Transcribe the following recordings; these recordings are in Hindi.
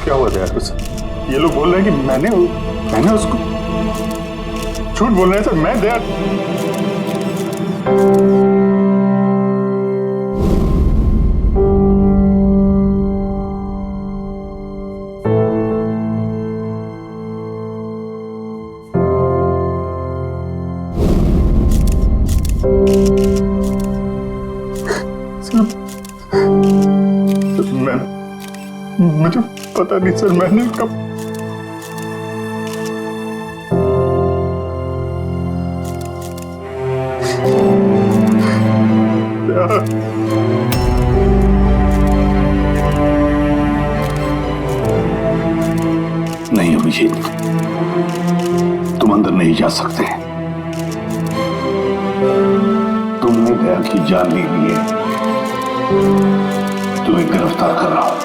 क्या हुआ था यार कुछ? ये लोग बोल रहे हैं कि मैंने उसको झूठ बोल रहे हैं सर। मैं दया मुझे पता नहीं सर। मैंने कब नहीं अभिजीत, तुम अंदर नहीं जा सकते। तुमने दया की जान ले ली है। तुम्हें गिरफ्तार कर रहा हूं।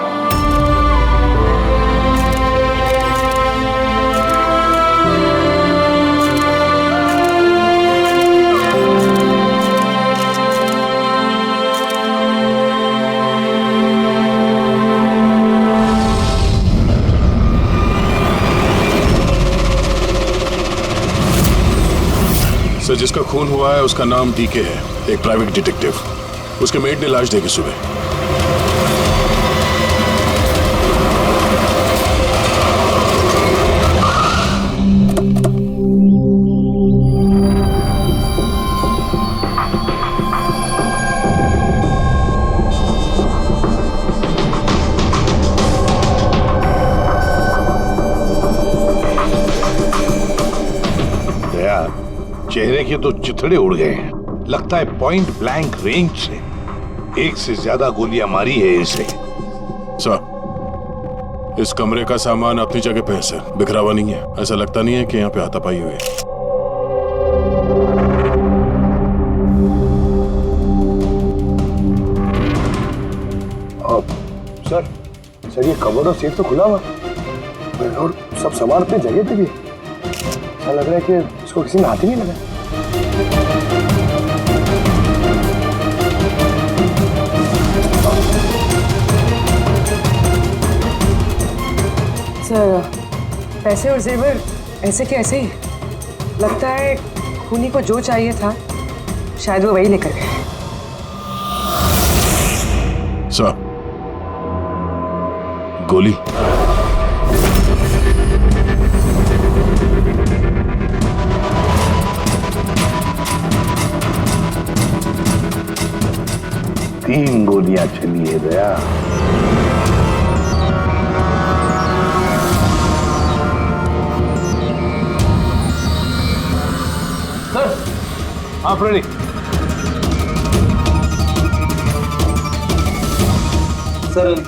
सर, जिसका खून हुआ है उसका नाम डीके है, एक प्राइवेट डिटेक्टिव। उसके मेट ने लाश देखी सुबह। चेहरे के तो चिथड़े उड़ गए हैं। लगता है पॉइंट ब्लैंक रेंज से एक से ज्यादा गोलियां मारी है इसे। सर, इस कमरे का सामान अपनी जगह पे है सर, बिखरा हुआ नहीं है। ऐसा लगता नहीं है कि यहाँ पे हाथापाई हुई है। सर ये कबर्ड और सेफ तो खुला हुआ और सब सामान अपनी जगह पे भी। ऐसा लग रहा है कि इसको किसी ने हाथ ही नहीं लगा। सर, पैसे और जेवर ऐसे के ऐसे ही। लगता है खूनी को जो चाहिए था शायद वो वही लेकर गए। सर, गोली। तीन गोलियां चली है दया। सर, आप रेडी? सर,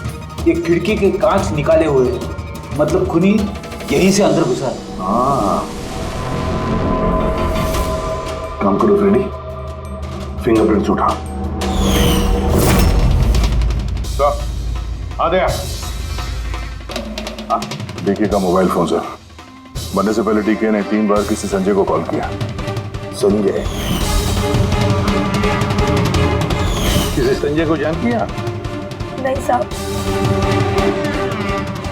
ये खिड़की के कांच निकाले हुए हैं। मतलब खूनी यहीं से अंदर घुसा। हाँ, काम करो फ्रेडी, फिंगरप्रिंट्स उठा। आ गया। डीके का मोबाइल फोन सर। बनने से पहले डीके ने 3 बार किसी संजय को कॉल किया। संजय? किसी संजय को जान किया? नहीं साहब।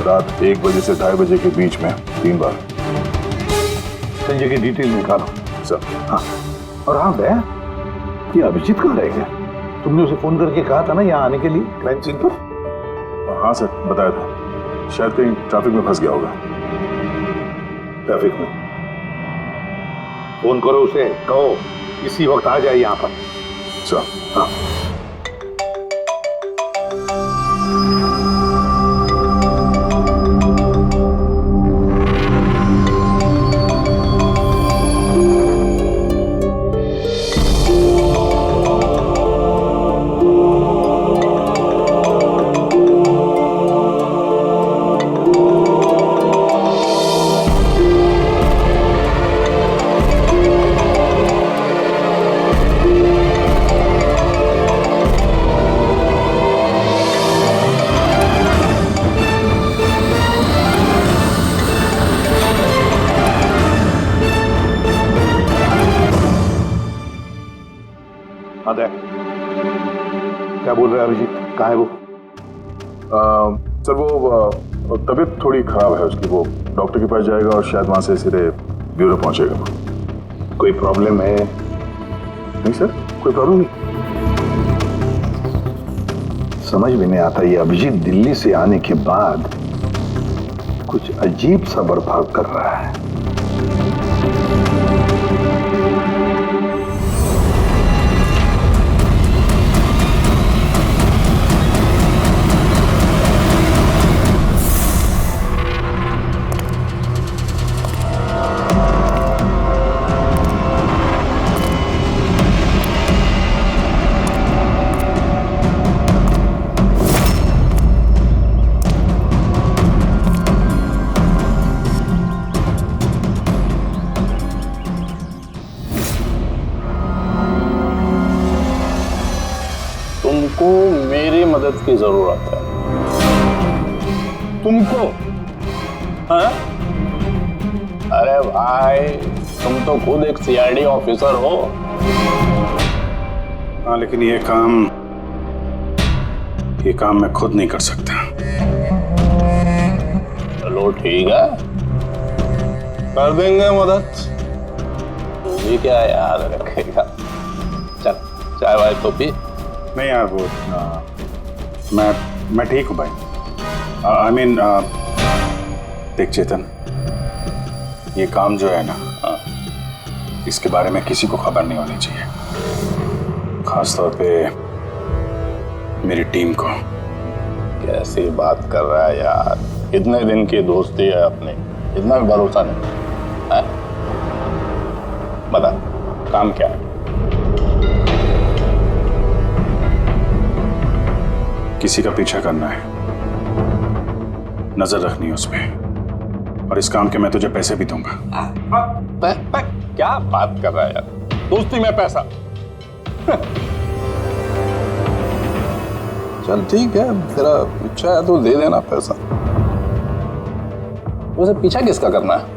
रात 1 बजे से 2:30 बजे के बीच में 3 बार। संजय की डिटेल निकालो सर। हाँ, और हाँ भैया, ये अभिजीत कहाँ रह गया? तुमने उसे फोन करके कहा था ना यहाँ आने के लिए क्राइम सीन पर? हाँ सर, बताया था। शायद कहीं ट्रैफिक में फंस गया होगा। ट्रैफिक में? फोन करो उसे, कहो इसी वक्त आ जाए यहाँ पर। सर। हाँ। क्या बोल रहा है अभिजीत? कहाँ है वो? सर वो तबीयत थोड़ी खराब है उसकी। वो डॉक्टर के पास जाएगा और शायद वहां से सीधे ब्यूरो पहुंचेगा। कोई प्रॉब्लम है? नहीं सर, कोई प्रॉब्लम नहीं। समझ में नहीं आता, ये अभिजीत दिल्ली से आने के बाद कुछ अजीब सा बर्ताव कर रहा है। तुमको मेरी मदद की जरूरत है। तुमको? हाँ? अरे भाई, तुम तो खुद एक सीआईडी ऑफिसर हो। हाँ, लेकिन ये काम मैं खुद नहीं कर सकता। चलो ठीक है, कर देंगे मदद। तू भी क्या याद रखेगा। चल चाय वाय तो पी। नहीं यार, वो मैं ठीक हूँ भाई। आई मीन देख चेतन, ये काम जो है ना, इसके बारे में किसी को खबर नहीं होनी चाहिए, खासतौर पे मेरी टीम को। कैसी बात कर रहा है यार? इतने दिन की दोस्ती है अपनी, इतना भी भरोसा नहीं है? बता काम क्या है? किसी का पीछा करना है, नजर रखनी है उसमें, और इस काम के मैं तुझे पैसे भी दूंगा। क्या बात कर रहा है यार? दोस्ती में पैसा? चल ठीक है, तेरा इच्छा है तो दे देना पैसा। वैसे पीछा किसका करना है?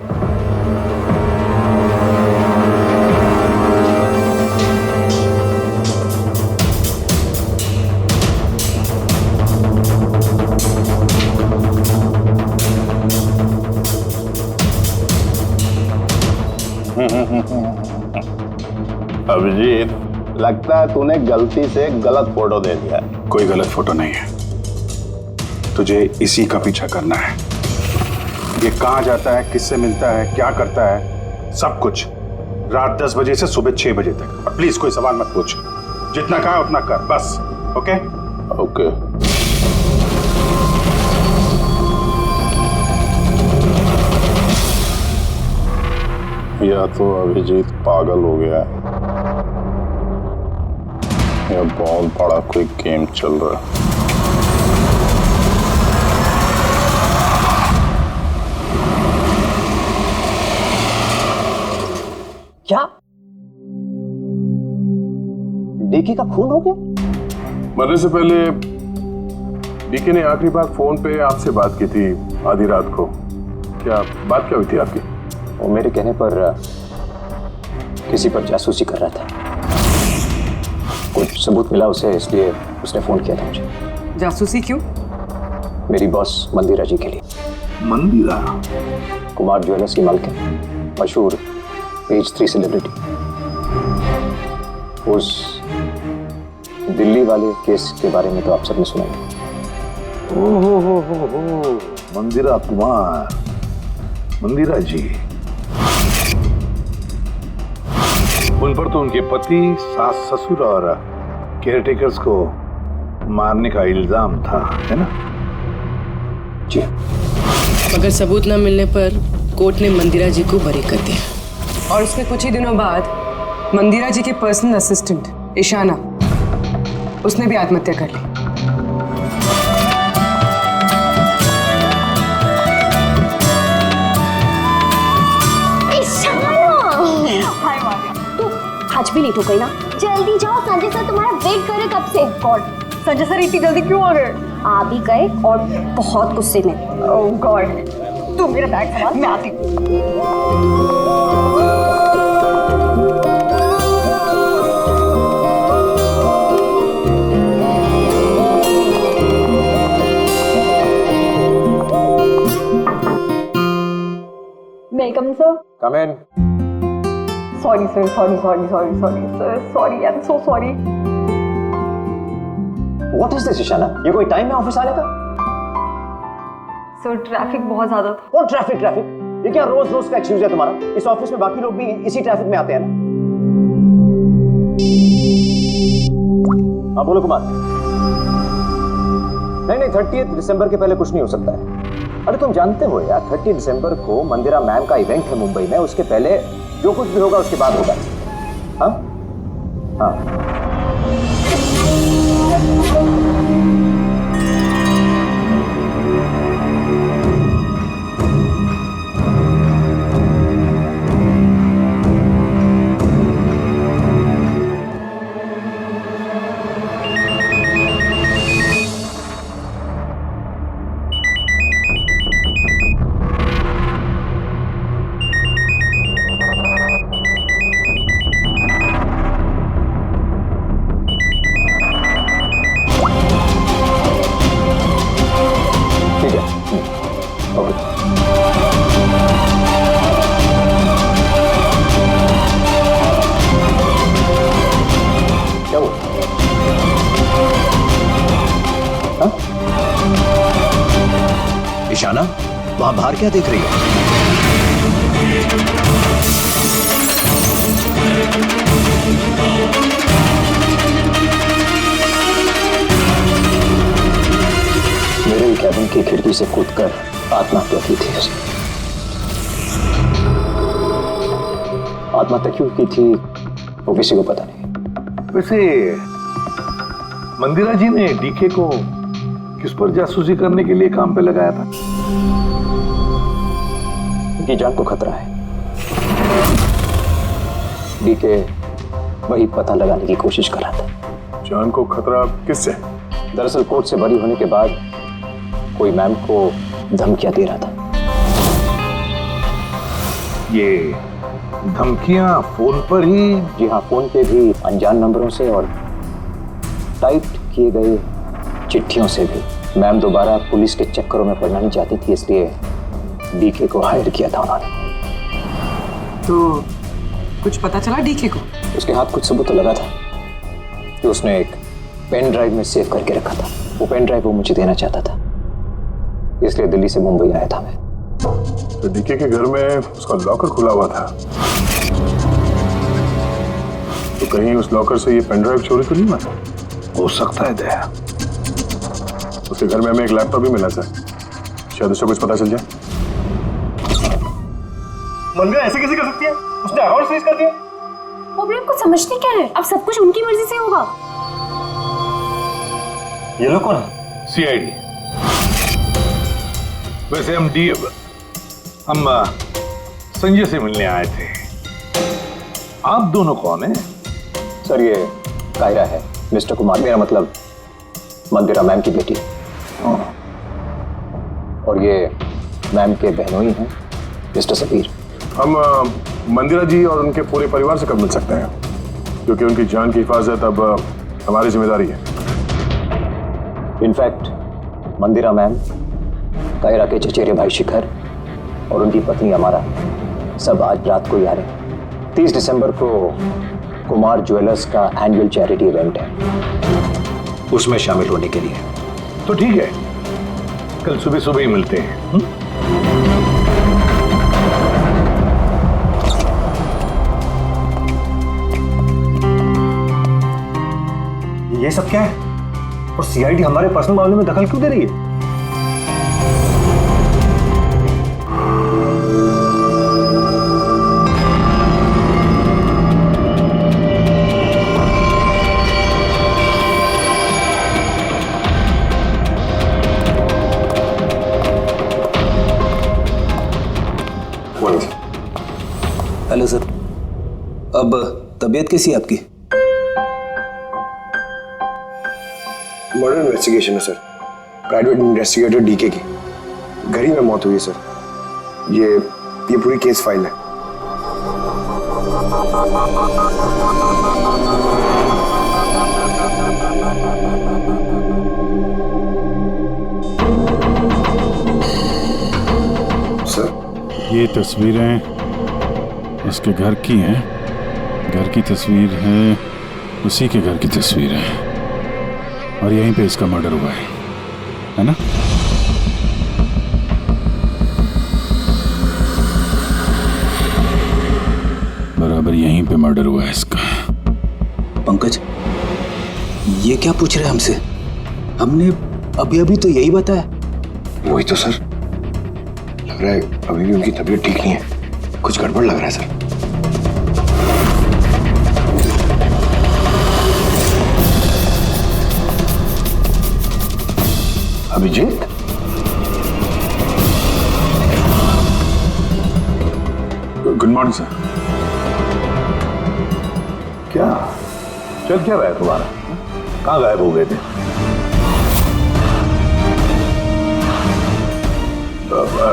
अभिजीत, लगता है तूने गलती से गलत फोटो दे दिया है। कोई गलत फोटो नहीं है, तुझे इसी का पीछा करना है। ये कहाँ जाता है, किससे मिलता है, क्या करता है, सब कुछ रात 10 बजे से सुबह 6 बजे तक। और प्लीज कोई सवाल मत पूछ, जितना कहा उतना कर बस। Okay okay. या तो अभिजीत पागल हो गया है या बहुत बड़ा कोई गेम चल रहा है। डीके का खून हो गया? मरने से पहले डीके ने आखिरी बार फोन पे आपसे बात की थी आधी रात को। बात क्या हुई थी आपकी? वो मेरे कहने पर किसी पर जासूसी कर रहा था। कुछ सबूत मिला उसे, इसलिए उसने फोन किया था मुझे। जासूसी क्यों? मेरी बॉस मंदिरा जी के लिए। मंदिरा? कुमार ज्वेलर्स की मालकिन, मशहूर पेज 3 सेलिब्रिटी। उस दिल्ली वाले केस के बारे में तो आप सबने सुना ही। हो मंदिरा कुमार, मंदिरा जी। उन पर तो उनके पति, सास, ससुर और केयरटेकर्स को मारने का इल्जाम था, है ना? जी। मगर सबूत न मिलने पर कोर्ट ने मंदिरा जी को बरी कर दिया। और उसके कुछ ही दिनों बाद मंदिरा जी के पर्सनल असिस्टेंट ईशाना, उसने भी आत्महत्या कर ली। आज भी लेट हो गई ना, जल्दी जाओ, संजय सर तुम्हारा वेट कर रहे कब से। गॉड, संजय सर इतनी जल्दी क्यों आ गए? आ भी गए और बहुत गुस्से में। ओह गॉड, तू मेरा बैग संभाल, मैं आती हूँ। May I come in, sir? Come in. Sorry, sir. Sorry, sir. Sorry, I'm so sorry. What is this, Ishana? ये कोई टाइम है ऑफिस आने का? सर ट्रैफिक बहुत ज्यादा था। कौन ट्रैफिक? ये क्या रोज रोज का एक्सक्यूज है तुम्हारा? इस ऑफिस में बाकी लोग भी इसी ट्रैफिक में आते हैं ना? हाँ बोलो कुमार। नहीं, 30 दिसंबर के पहले कुछ नहीं हो सकता है। अरे तुम जानते हो यार, 30 दिसंबर को मंदिरा मैम का इवेंट है मुंबई में। उसके पहले जो कुछ भी होगा उसके बाद होगा। हाँ हाँ। ईशाना, वहां बाहर क्या देख रही है? मेरे ही कैबिन की खिड़की से कूदकर आत्महत्या की थी उसने। आत्महत्या क्यों की थी वो किसी को पता नहीं। वैसे मंदिरा जी ने डीके को किस पर जासूसी करने के लिए काम पे लगाया था? उनकी जान को खतरा है। डीके वही पता लगाने की कोशिश कर रहा था। जान को खतरा किससे? दरअसल कोर्ट से बरी होने के बाद कोई मैम को धमकियां दे रहा था। ये धमकियां फोन पर ही? जी हाँ, फोन पे भी, अनजान नंबरों से और टाइप किए गए चिट्ठियों से भी। मैम दोबारा पुलिस के चक्करों में पड़ना नहीं चाहती थी, इसलिए डीके को हायर किया था उन्होंने। तो कुछ पता चला डीके को? उसके हाथ कुछ सबूत तो लगा था कि उसने एक पेन ड्राइव में सेव करके रखा था। वो पेन ड्राइव वो मुझे देना चाहता था, इसलिए दिल्ली से मुंबई आया था मैं। तो डीके के घर में उसका लॉकर खुला हुआ था, तो कहीं उस लॉकर से ये पेन ड्राइव चोरी तो नहीं हुआ? हो सकता है दया। उसके घर में हमें एक लैपटॉप भी मिला था, शायद उससे कुछ पता चल जाए। मंदिरा ऐसे कैसे कर सकती है? उसने अकाउंट फ्रीज कर दिया। प्रॉब्लम को समझते क्या है? अब सब कुछ उनकी मर्जी से होगा। ये लोग कौन है? सीआईडी। वैसे हम संजय से मिलने आए थे। आप दोनों कौन हैं? सर ये कायरा है, मिस्टर कुमार, मेरा मतलब मंदिरा मैम की बेटी, और ये मैम के बहनोई हैं मिस्टर सबीर। हम मंदिरा जी और उनके पूरे परिवार से कब मिल सकते हैं, क्योंकि उनकी जान की हिफाजत अब हमारी जिम्मेदारी है। इनफैक्ट मंदिरा मैम, कायरा के चचेरे भाई शिखर और उनकी पत्नी अमारा सब आज रात को ही आ रहे हैं। 30 दिसंबर को कुमार ज्वेलर्स का एनुअल चैरिटी इवेंट है, उसमें शामिल होने के लिए। तो ठीक है, कल सुबह सुबह ही मिलते हैं। ये सब क्या है? और सीआईडी हमारे पर्सनल मामले में दखल क्यों दे रही है? हेलो सर, अब तबीयत कैसी है आपकी? मर्डर इन्वेस्टिगेशन है सर, प्राइवेट इन्वेस्टिगेटर डीके की घर ही में मौत हुई है सर। ये पूरी केस फाइल है। सर, ये तस्वीरें इसके घर की हैं, घर की तस्वीर है, उसी के घर की तस्वीर है, और यहीं पे इसका मर्डर हुआ है ना? बराबर यहीं पे मर्डर हुआ है इसका। पंकज, ये क्या पूछ रहे हैं हमसे? हमने अभी तो यही बताया। वही तो सर, लग रहा है अभी भी उनकी तबीयत ठीक नहीं है, कुछ गड़बड़ लग रहा है sir. Abhijeet, good morning sir. क्या चल क्या रहा है तुम्हारा? कहाँ गायब हो गए थे?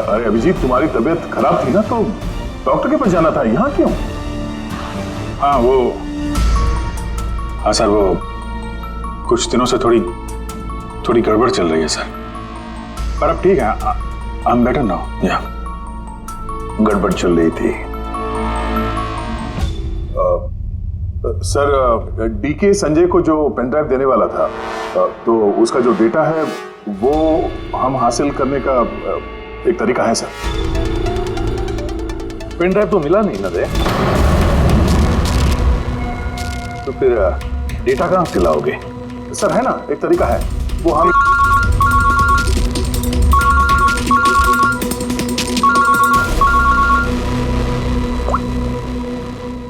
अरे अभिजीत, तुम्हारी तबीयत खराब थी ना, तो डॉक्टर के पास जाना था, यहाँ क्यों? हाँ सर, वो कुछ दिनों से थोड़ी गड़बड़ चल रही है सर, पर अब ठीक है, आई एम बेटर नाउ। या गड़बड़ चल रही थी। सर, डीके संजय को जो पेन ड्राइव देने वाला था, तो उसका जो डेटा है वो हम हासिल करने का एक तरीका है सर। पेन ड्राइव तो मिला नहीं ना रे, तो फिर डेटा कहाँ से लाओगे? सर है ना, एक तरीका है, वो हम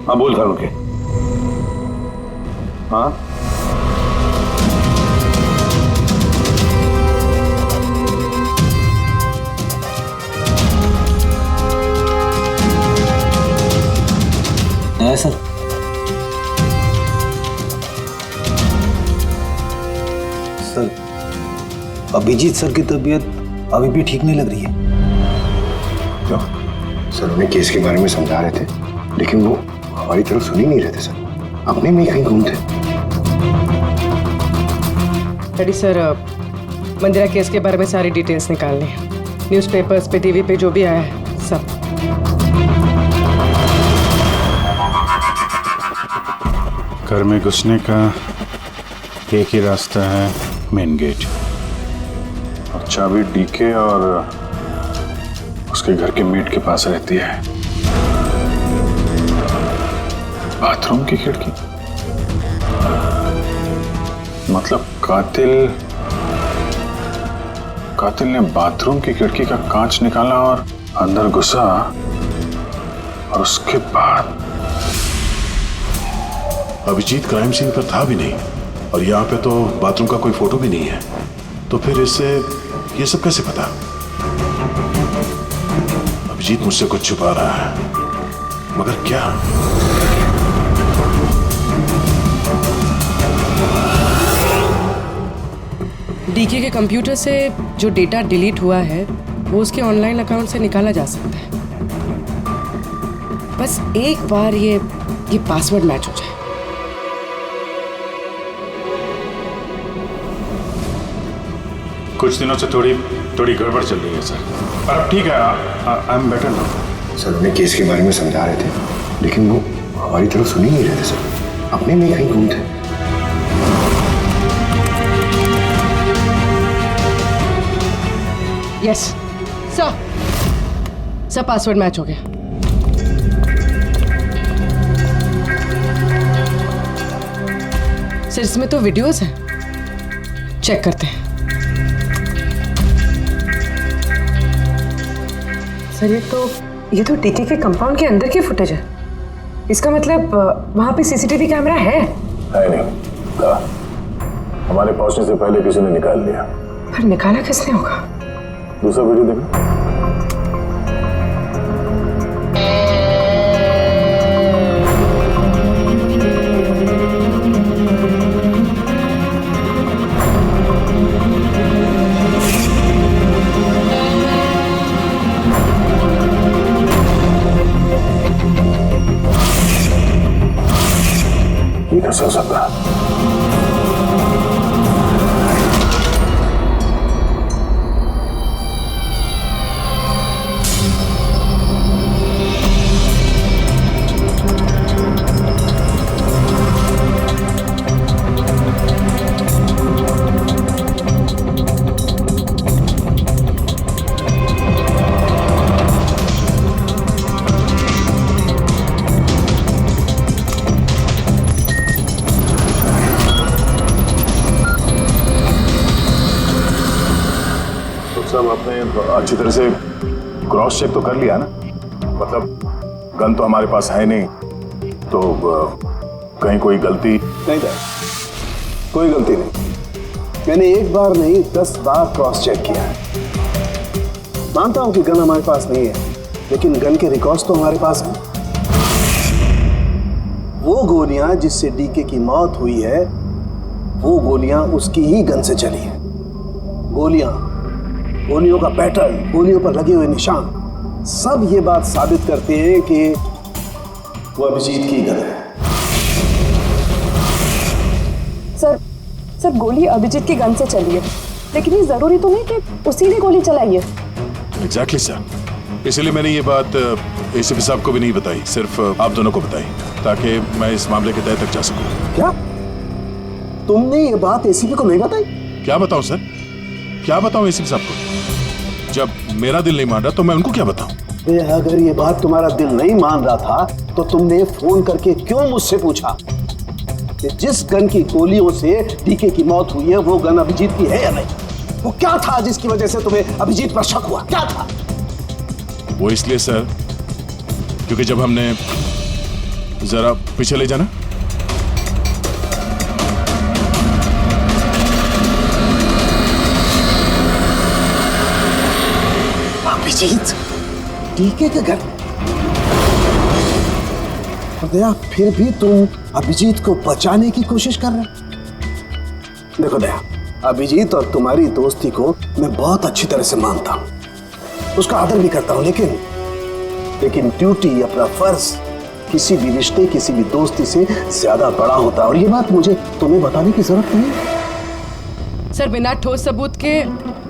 हाँ बोल करूँ के? हाँ है सर। सर, अभिजीत सर की तबीयत अभी भी ठीक नहीं लग रही है। क्यों? सर उन्हें केस के बारे में समझा रहे थे, लेकिन वो हमारी तरफ सुन ही नहीं रहे थे सर, अपने में कहीं घूमते। डैडी सर, मंदिरा केस के बारे में सारी डिटेल्स निकाल ली, न्यूज़पेपर्स पे, टीवी पे जो भी आया है सब। घर में घुसने का एक ही रास्ता है, मेन गेट, और चाबी डीके और उसके घर के मेट के पास रहती है। बाथरूम की खिड़की, मतलब कातिल ने बाथरूम की खिड़की का कांच निकाला और अंदर घुसा, और उसके बाद अभिजीत क्राइम सीन पर था भी नहीं, और यहाँ पे तो बाथरूम का कोई फोटो भी नहीं है, तो फिर इससे ये सब कैसे पता? अभिजीत मुझसे कुछ छुपा रहा है, मगर क्या? डीके के कंप्यूटर से जो डेटा डिलीट हुआ है वो उसके ऑनलाइन अकाउंट से निकाला जा सकता है। बस एक बार ये पासवर्ड मैच हो जाए। कुछ दिनों से थोड़ी गड़बड़ चल रही है सर, पर अब ठीक है। I am better now. Sir उन्हें केस के बारे में समझा रहे थे, लेकिन वो हमारी तरफ सुन ही नहीं रहे थे सर, अपने में कहीं गुम थे। यस सर पासवर्ड मैच हो गया। सर इसमें तो वीडियोस हैं, चेक करते हैं। सर ये तो डीके के कंपाउंड के अंदर की फुटेज है। इसका मतलब वहां पे सीसीटीवी कैमरा है? नहीं था, हमारे पहुंचने से पहले किसी ने निकाल लिया। पर निकाला किसने होगा? दूसरा वीडियो देखो। ये कैसे हो सकता है? सब आपने अच्छी तरह से क्रॉस चेक तो कर लिया ना? मतलब गन तो हमारे पास है नहीं, तो कहीं कोई गलती नहीं था। कोई गलती नहीं। मैंने एक बार नहीं 10 बार क्रॉस चेक किया है। मानता हूं कि गन हमारे पास नहीं है, लेकिन गन के रिकॉर्ड्स तो हमारे पास हैं। वो गोलियां जिससे डीके की मौत हुई है, वो गोलियां उसकी ही गन से चली हैं। गोलियों का पैटर्न, गोलियों पर लगे हुए निशान, सब ये बात साबित करते हैं कि वो अभिजीत की गन है। सर गोली अभिजीत की गन से चली है, लेकिन ये जरूरी तो नहीं कि उसी ने गोली चलाई है। एग्जैक्टली सर, इसलिए मैंने ये बात एसीपी साहब को भी नहीं बताई, सिर्फ आप दोनों को बताई, ताकि मैं इस मामले के तह तक जा सकूं। क्या तुमने ये बात एसीपी को नहीं बताई? क्या बताऊं सर, क्या बताऊं एसीपी साहब को? जब मेरा दिल नहीं मान रहा तो मैं उनको क्या बताऊं? अगर ये बात तुम्हारा दिल नहीं मान रहा था तो तुमने फोन करके क्यों मुझसे पूछा कि जिस गन की गोलियों से डीके की मौत हुई है वो गन अभिजीत की है या नहीं? वो क्या था जिसकी वजह से तुम्हें अभिजीत पर शक हुआ? क्या था वो? इसलिए सर क्योंकि जब हमने, जरा पीछे ले जाना। अभिजीत डीके के घर, दया फिर भी तुम अभिजीत को बचाने की कोशिश कर रहे हो। देखो दया, अभिजीत और तुम्हारी दोस्ती को मैं बहुत अच्छी तरह से मानता हूं, उसका आदर भी करता हूं, लेकिन ड्यूटी, अपना फर्ज किसी भी रिश्ते, किसी भी दोस्ती से ज्यादा बड़ा होता है, और ये बात मुझे तुम्हें बताने की जरूरत नहीं है। सर बिना ठोस सबूत के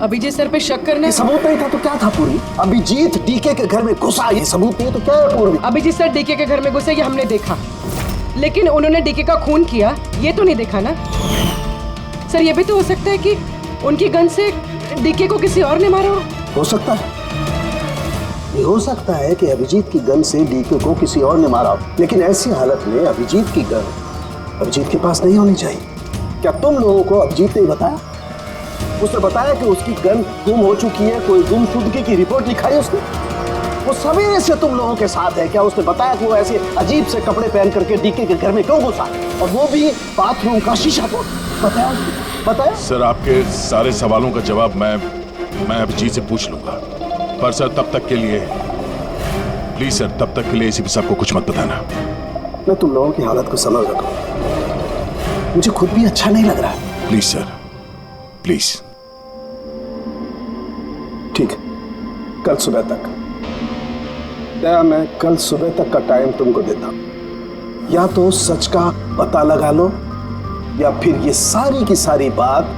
अभिजीत सर पे शक करना? सबूत नहीं था तो क्या था पूरी? अभिजीत डीके के घर में घुसा, ये सबूत नहीं तो क्या है पूरी? अभिजीत सर डीके के घर में घुसे ये हमने देखा, लेकिन उन्होंने डीके का खून किया ये तो नहीं देखा ना। सर ये भी तो हो सकता है कि उनकी गन से डीके को किसी और ने मारा हो सकता है, ये हो सकता है कि अभिजीत की गन से डीके को किसी और ने मारा हो, लेकिन ऐसी हालत में अभिजीत की गन अभिजीत के पास नहीं होनी चाहिए। क्या तुम लोगों को अभिजीत ने बताया? उसने बताया कि उसकी गन गुम हो चुकी है, कोई गुमशुदगी की रिपोर्ट लिखाई उसने? वो सवेरे से तुम लोगों के साथ है, क्या उसने बताया कि वो ऐसे अजीब से कपड़े पहन करके डीके के घर में क्यों घुसा, और वो भी बाथरूम का शीशा तोड़? बताया? सर आपके सारे सवालों का जवाब मैं अभिजीत से पूछ लूंगा, पर सर तब तक के लिए प्लीज सर, तब तक के लिए एसीपी साहब को कुछ मत बताना। मैं तुम लोगों की हालत को समझ रहा हूं, मुझे खुद भी अच्छा नहीं लग रहा है। Please sir, please. ठीक है, कल सुबह तक। दया, मैं कल सुबह तक का टाइम तुमको देता हूं। या तो सच का पता लगा लो या फिर ये सारी की सारी बात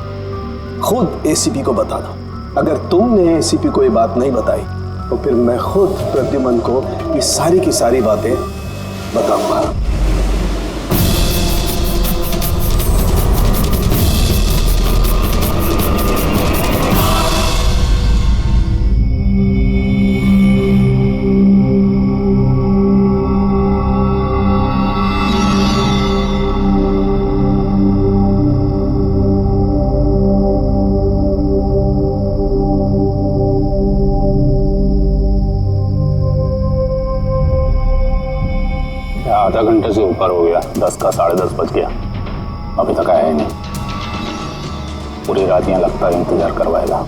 खुद एसीपी को बता दो। अगर तुमने एसीपी को ये बात नहीं बताई तो फिर मैं खुद प्रद्युमन को ये सारी की सारी बातें बताऊंगा। आधा घंटे से ऊपर हो गया, 10 का 10:30 बज गया, अभी तक आया ही नहीं। पूरी रात यहाँ लगता है इंतजार करवाएगा।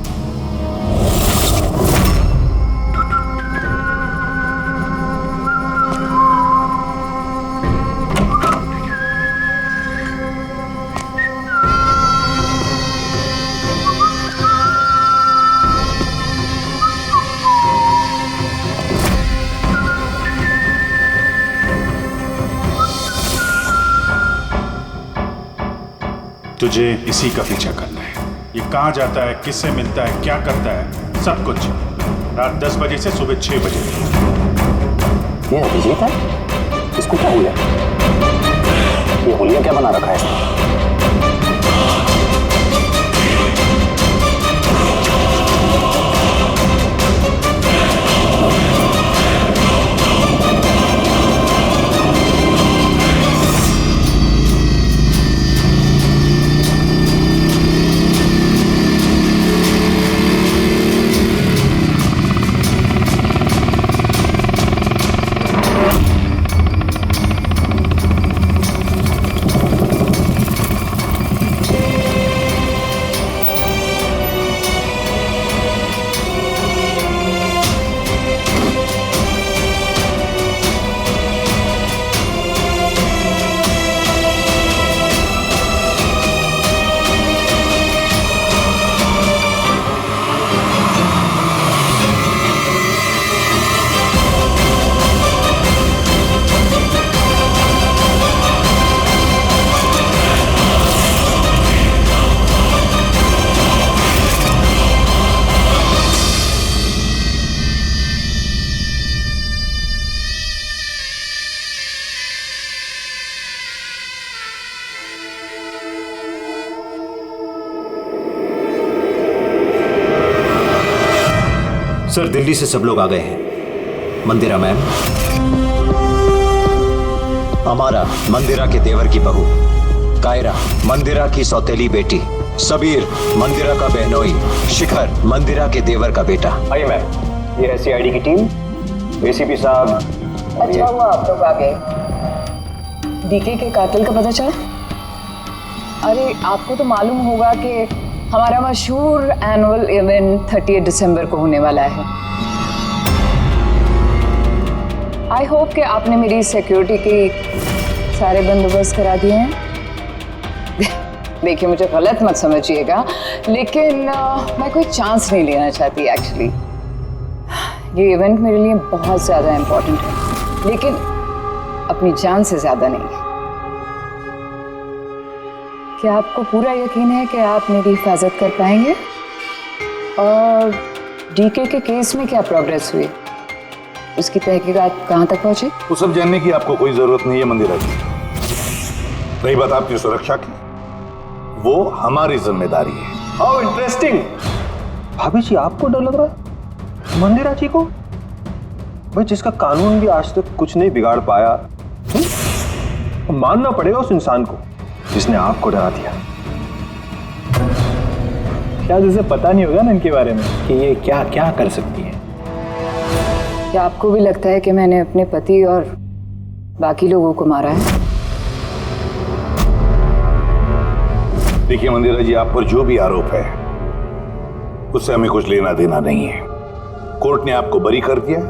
तुझे इसी का पीछा करना है। ये कहाँ जाता है, किससे मिलता है, क्या करता है, सब कुछ रात 10 बजे से सुबह 6 बजे। ये अभिजीत है? इसको क्या हुआ? ये हुलिया क्या बना रखा है इसने? सर, दिल्ली से सब लोग आ गए हैं। मंदिरा मैम, अमारा मंदिरा के देवर की बहू, कायरा मंदिरा की सौतेली बेटी, सबीर मंदिरा का बहनोई, शिखर मंदिरा के देवर का बेटा। आइए मैम, ये SCID की टीम, एसीपी साहब। अच्छा हुआ आप लोग आ गए। डीके के कातिल का पता चला? अरे आपको तो मालूम होगा कि हमारा मशहूर एनुअल इवेंट 30 दिसंबर को होने वाला है। आई होप कि आपने मेरी सिक्योरिटी के सारे बंदोबस्त करा दिए हैं। देखिए, मुझे गलत मत समझिएगा, लेकिन मैं कोई चांस नहीं लेना चाहती एक्चुअली। ये इवेंट मेरे लिए बहुत ज़्यादा इम्पोर्टेंट है, लेकिन अपनी जान से ज़्यादा नहीं है। क्या आपको पूरा यकीन है कि आप मेरी हिफाजत कर पाएंगे? और डीके के केस में क्या प्रोग्रेस हुई? उसकी तहकीकात कहाँ तक पहुंची? वो सब जानने की आपको कोई जरूरत नहीं है मंदिरा जी। रही बात आपकी सुरक्षा की, वो हमारी जिम्मेदारी है। How interesting. भाभी जी, आपको डर लग रहा है मंदिरा जी को? भाई, जिसका कानून भी आज तक कुछ नहीं बिगाड़ पाया, मानना पड़ेगा उस इंसान को जिसने आपको डरा दिया। शायद उसे पता नहीं होगा ना इनके बारे में कि ये क्या क्या कर सकती है। क्या आपको भी लगता है कि मैंने अपने पति और बाकी लोगों को मारा है? देखिए मंदिरा जी, आप पर जो भी आरोप है उससे हमें कुछ लेना देना नहीं है। कोर्ट ने आपको बरी कर दिया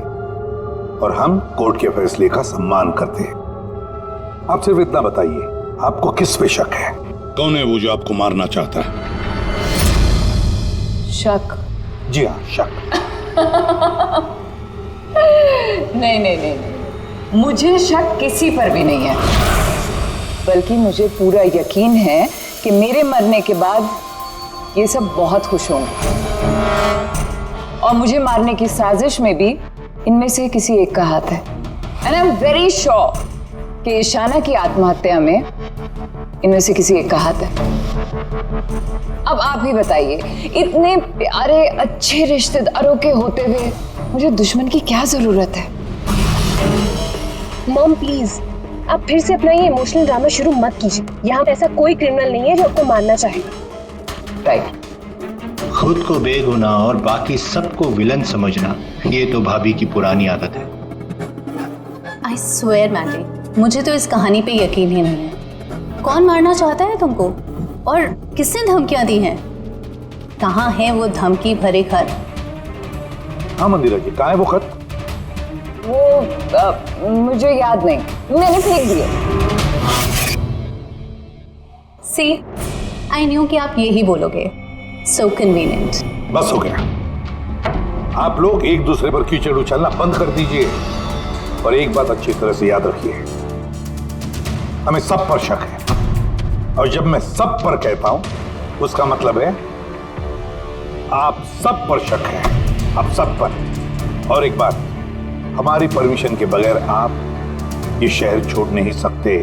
और हम कोर्ट के फैसले का सम्मान करते हैं। आप सिर्फ इतना बताइए, आपको किस पे शक है? कौन है वो जो आपको मारना चाहता है? शक? जी हाँ, शक। नहीं नहीं नहीं नहीं, मुझे शक किसी पर भी नहीं है, बल्कि मुझे पूरा यकीन है कि मेरे मरने के बाद ये सब बहुत खुश होंगे और मुझे मारने की साजिश में भी इनमें से किसी एक का हाथ है। And I am very sure कि ईशाना की आत्महत्या में इनमें से किसी एक का हाथ है। अब आप ही बताइए, इतने प्यारे अच्छे रिश्तेदारों के होते हुए मुझे दुश्मन की क्या जरूरत है? मॉम प्लीज, आप फिर से अपना ये इमोशनल ड्रामा शुरू मत कीजिए। यहाँ पे ऐसा कोई क्रिमिनल नहीं है जो आपको मारना चाहेगा। राइट। खुद को बेगुनाह और बाकी सबको विलन समझना, ये तो भाभी की पुरानी आदत है। आई स्वेयर मैंडी, मुझे तो इस कहानी पे यकीन ही नहीं है। कौन मारना चाहता है तुमको और किसने धमकियां दी हैं? कहाँ है वो धमकी भरे खत? हाँ मंदिरा जी, कहाँ है वो खत? वो मुझे याद नहीं, मैंने फेंक दिए। सी, आई न्यू कि आप यही बोलोगे। सो कन्वीनियंट। बस हो गया। आप लोग एक दूसरे पर कीचड़ उछलना बंद कर दीजिए और एक बात अच्छी तरह से याद रखिए, हमें सब पर शक है और जब मैं सब पर कहता हूं उसका मतलब है आप सब पर शक है, आप सब पर। और एक बात, हमारी परमिशन के बगैर आप ये शहर छोड़ नहीं सकते।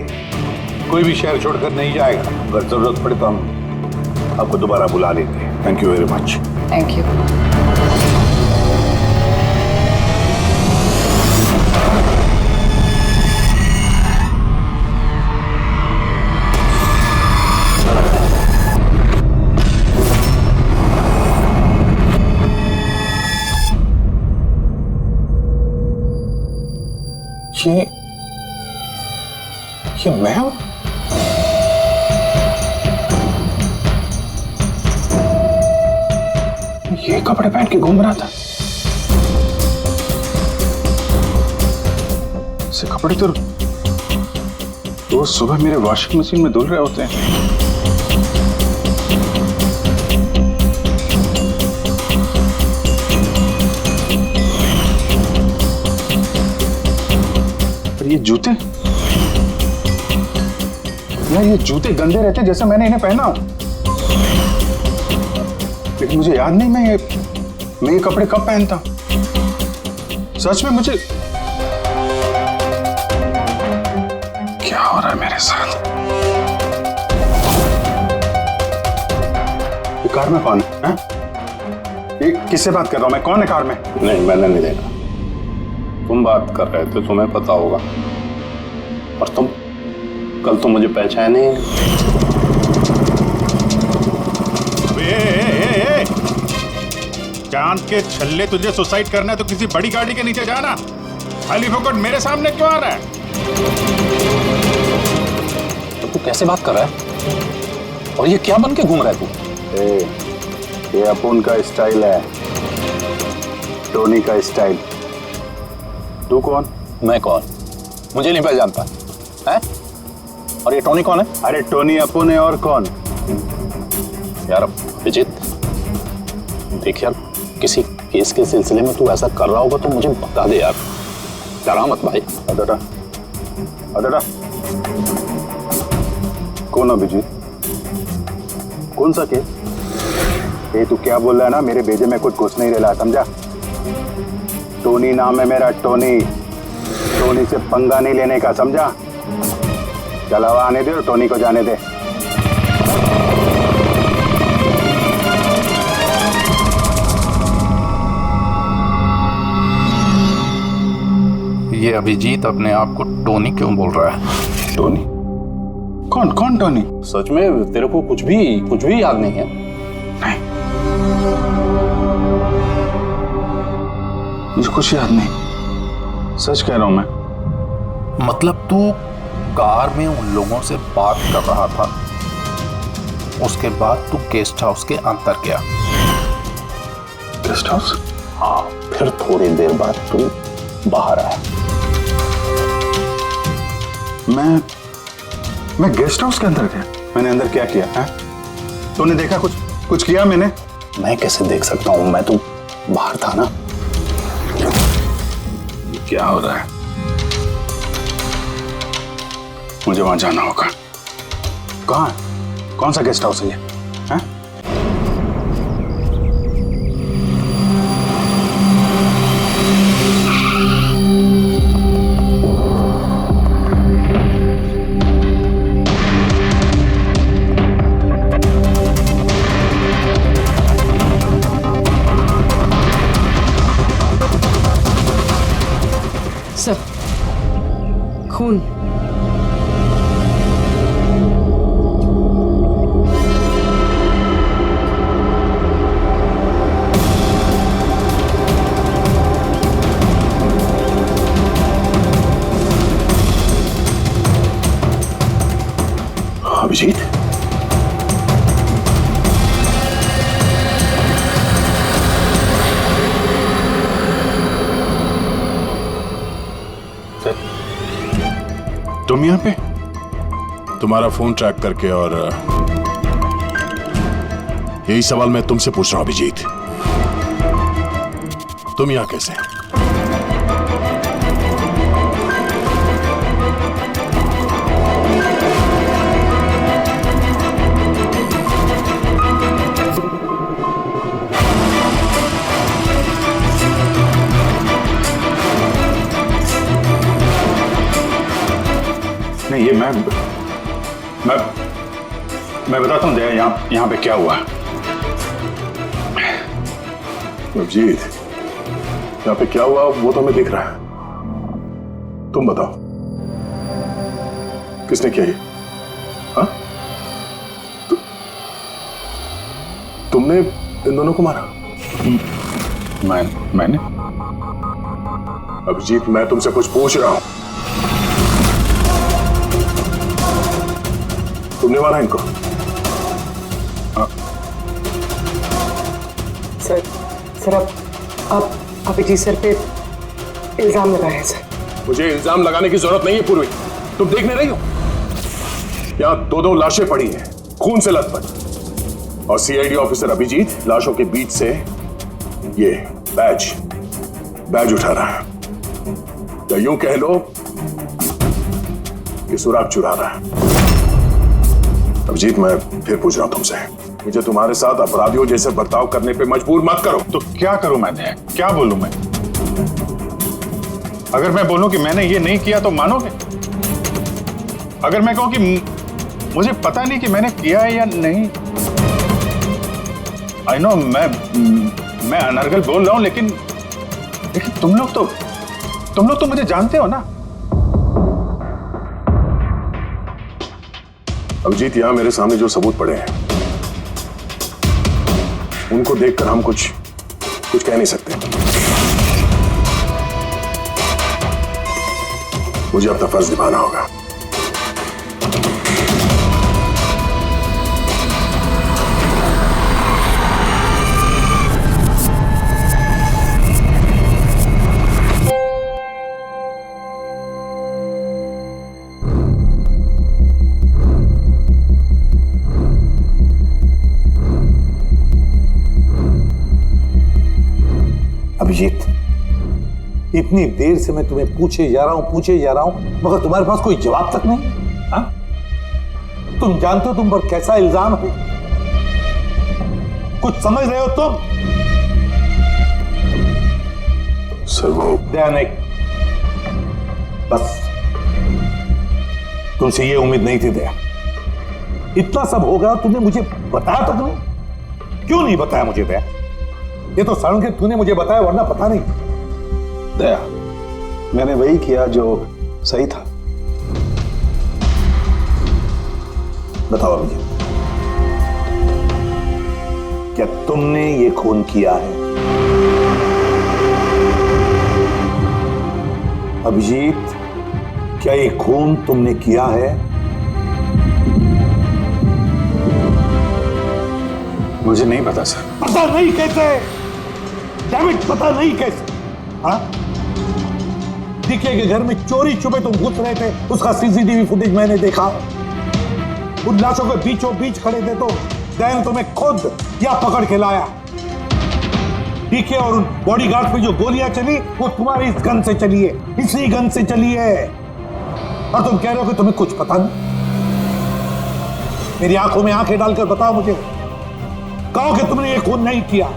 कोई भी शहर छोड़कर नहीं जाएगा। अगर जरूरत पड़े तो हम आपको दोबारा बुला लेते हैं। Thank you very much. Thank you. ये मैं हूं? ये कपड़े पहन के घूम रहा था। ऐसे कपड़े तो रोज सुबह मेरे वॉशिंग मशीन में धुल रहे होते हैं। पर ये जूते, यार ये जूते गंदे रहते जैसे मैंने इन्हें पहना हो। लेकिन मुझे याद नहीं मैं ये कपड़े कब पहनता। सच में मुझे क्या हो रहा है मेरे साथ? ये कार में कौन है? ये किससे बात कर रहा हूं मैं? कौन है कार में? नहीं, मैंने नहीं देखा। तुम बात कर रहे थे, तुम्हें पता होगा। और तुम कल तो मुझे पहचाने ही नहीं। चांद के छल्ले, तुझे सुसाइड करना है तो किसी बड़ी गाड़ी के नीचे जाना। खाली फोकट मेरे सामने क्यों आ रहा है? तो तू कैसे बात कर रहा है? और ये क्या बन के घूम रहा है तू? ये अपुन का स्टाइल है, टोनी का स्टाइल। तू कौन? मैं कौन? मुझे नहीं पहचानता है? और ये टोनी कौन है? अरे टोनी अपुन है और कौन? यार अभिजीत, देख यार, किसी केस के सिलसिले में तू ऐसा कर रहा होगा तो मुझे बता दे यार, डरा मत भाई। अदरा कौन अभिजीत? कौन सा केस? ये तू क्या बोल रहा है ना, मेरे भेजे में कुछ घुस नहीं रहा, समझा? टोनी नाम है मेरा, टोनी। टोनी से पंगा नहीं लेने का, समझा? चलावा आने दे और टोनी को जाने दे। ये अभिजीत अपने आप को टोनी क्यों बोल रहा है? टोनी? कौन टोनी? सच में तेरे को कुछ भी याद नहीं है? नहीं, मुझे कुछ याद नहीं, सच कह रहा हूं मैं। मतलब तू कार में उन लोगों से बात कर रहा था, उसके बाद तू गेस्ट हाउस के अंदर गया। Guest house? हाँ, फिर थोड़ी देर बाद तू बाहर आया। मैं गेस्ट हाउस के अंदर गया? मैंने अंदर क्या किया है? तूने देखा कुछ किया मैंने? मैं कैसे देख सकता हूँ? मैं तो बाहर था ना। क्या हो रहा है? मुझे वहां जाना होगा। कहाँ? कौन सा गेस्ट हाउस है ये? हैं? सर, खून। अभिजीत, तुम यहाँ पे? तुम्हारा फोन ट्रैक करके, और यही सवाल मैं तुमसे पूछ रहा हूं अभिजीत, तुम यहाँ कैसे? नहीं, ये मैं बताता हूँ दया, यहाँ पे क्या हुआ। अभिजीत, यहाँ पे क्या हुआ वो तो हमें दिख रहा है। तुम बताओ, किसने किया ये? हाँ? तुमने इन दोनों को मारा? मैंने? अभिजीत, मैं तुमसे कुछ पूछ रहा हूं। तुमने मारा इनको? सर आप अभिजीत सर पे इल्जाम लगाए हैं सर। मुझे इल्जाम लगाने की जरूरत नहीं है पूर्वी, तुम देख नहीं रही हो? यहाँ दो लाशें पड़ी हैं, खून से लथपथ, और सीआईडी ऑफिसर अभिजीत लाशों के बीच से ये बैज उठा रहा है, या यूं कह लो कि सुराग चुरा रहा है। अभिजीत, मैं फिर पूछ रहा हूं तुमसे, मुझे तुम्हारे साथ अपराधियों जैसे बर्ताव करने पे मजबूर मत करो। तो क्या करूं मैं? क्या बोलूं मैं? अगर मैं बोलूं कि मैंने ये नहीं किया तो मानोगे? अगर मैं कहूं कि मुझे पता नहीं कि मैंने किया है या नहीं? आई नो मैं अनर्गल बोल रहा हूं, लेकिन तुम लोग तो मुझे जानते हो ना। अभिजीत, यहां मेरे सामने जो सबूत पड़े हैं उनको देखकर हम कुछ कह नहीं सकते। मुझे अपना फर्ज निभाना होगा। अभिजीत, इतनी देर से मैं तुम्हें पूछे जा रहा हूं, मगर तुम्हारे पास कोई जवाब तक नहीं। हाँ? तुम जानते हो तुम पर कैसा इल्जाम है? कुछ समझ रहे हो तुम? सर वो दया नहीं, बस तुमसे ये उम्मीद नहीं थी दया। इतना सब होगा तुमने मुझे बताया तक नहीं? क्यों नहीं बताया मुझे दया? ये तो सड़न के तूने मुझे बताया, वरना पता नहीं। दया, मैंने वही किया जो सही था। बताओ अभिजीत, क्या तुमने ये खून किया है? अभिजीत, क्या ये खून तुमने किया है? मुझे नहीं पता सर। पता नहीं कैसे? डैमिट, पता नहीं कैसे? हाँ? डीके के घर में चोरी छुपे तुम घुस रहे थे, उसका सीसीटीवी फुटेज मैंने देखा। उन लाशों के बीचों बीच खड़े थे तो दैन तुम्हें खुद या पकड़ के लाया। डीके और उन बॉडीगार्ड पे जो गोलियां चली वो तुम्हारी इस गन से चली है, इसी गन से चली है। और तुम कह रहे हो कि तुम्हें कुछ पता नहीं। मेरी आंखों में आंखें डालकर बताओ मुझे, कहो कि तुमने ये खून नहीं किया,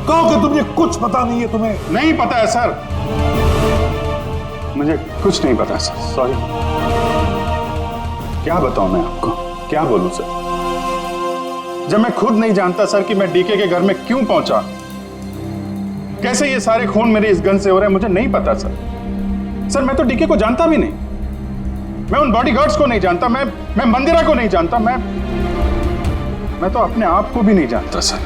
कहो कि तुमने कुछ पता नहीं है। तुम्हें नहीं पता है सर, मुझे कुछ नहीं पता सर, सॉरी। क्या बताऊं मैं आपको, क्या बोलूं सर, जब मैं खुद नहीं जानता सर कि मैं डीके के घर में क्यों पहुंचा, कैसे ये सारे खून मेरे इस गन से हो रहे हैं, मुझे नहीं पता सर। सर मैं तो डीके को जानता भी नहीं, मैं उन बॉडीगार्ड्स को नहीं जानता, मैं मंदिरा को नहीं जानता, मैं तो अपने आप को भी नहीं जानता सर।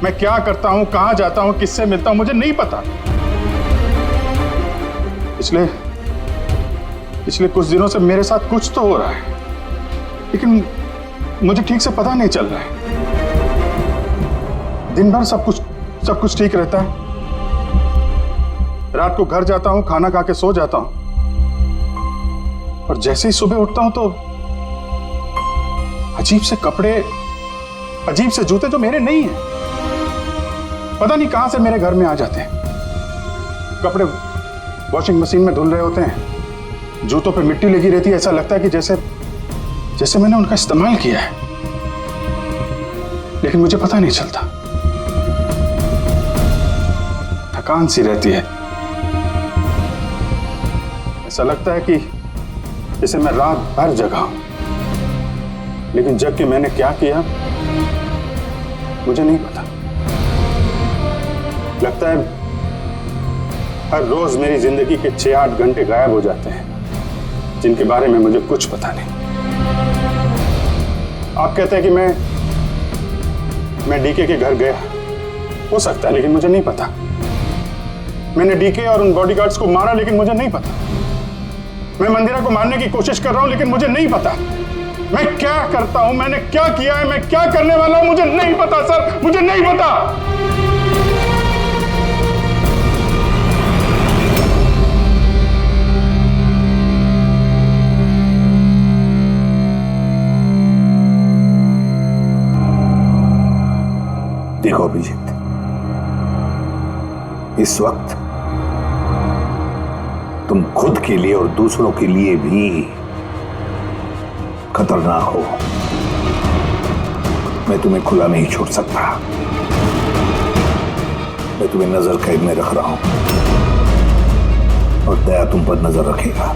मैं क्या करता हूं, कहां जाता हूं, किससे मिलता हूं, मुझे नहीं पता। पिछले कुछ दिनों से मेरे साथ कुछ तो हो रहा है, लेकिन मुझे ठीक से पता नहीं चल रहा है। दिन भर सब कुछ ठीक रहता है, रात को घर जाता हूं, खाना खा के सो जाता हूं, और जैसे ही सुबह उठता हूं तो अजीब से कपड़े, अजीब से जूते जो मेरे नहीं हैं, पता नहीं कहां से मेरे घर में आ जाते हैं। कपड़े वॉशिंग मशीन में धुल रहे होते हैं, जूतों पे मिट्टी लगी रहती है, ऐसा लगता है कि जैसे मैंने उनका इस्तेमाल किया है, लेकिन मुझे पता नहीं चलता। थकान सी रहती है, ऐसा लगता है कि जैसे मैं रात भर जगा हूं, लेकिन जग के मैंने क्या किया मुझे नहीं पता। लगता है हर रोज मेरी जिंदगी के 6-8 घंटे गायब हो जाते हैं, जिनके बारे में मुझे कुछ पता नहीं। आप कहते हैं कि मैं डीके के घर गया, हो सकता है, लेकिन मुझे नहीं पता। मैंने डीके और उन बॉडीगार्ड्स को मारा, लेकिन मुझे नहीं पता। मैं मंदिरा को मारने की कोशिश कर रहा हूं, लेकिन मुझे नहीं पता। मैं क्या करता हूं, मैंने क्या किया है, मैं क्या करने वाला हूं, मुझे नहीं पता सर, मुझे नहीं पता। देखो अभिजीत, इस वक्त तुम खुद के लिए और दूसरों के लिए भी खतरनाक हो। मैं तुम्हें खुला नहीं छोड़ सकता, मैं तुम्हें नजर कैद में रख रहा हूं, और दया तुम पर नजर रखेगा।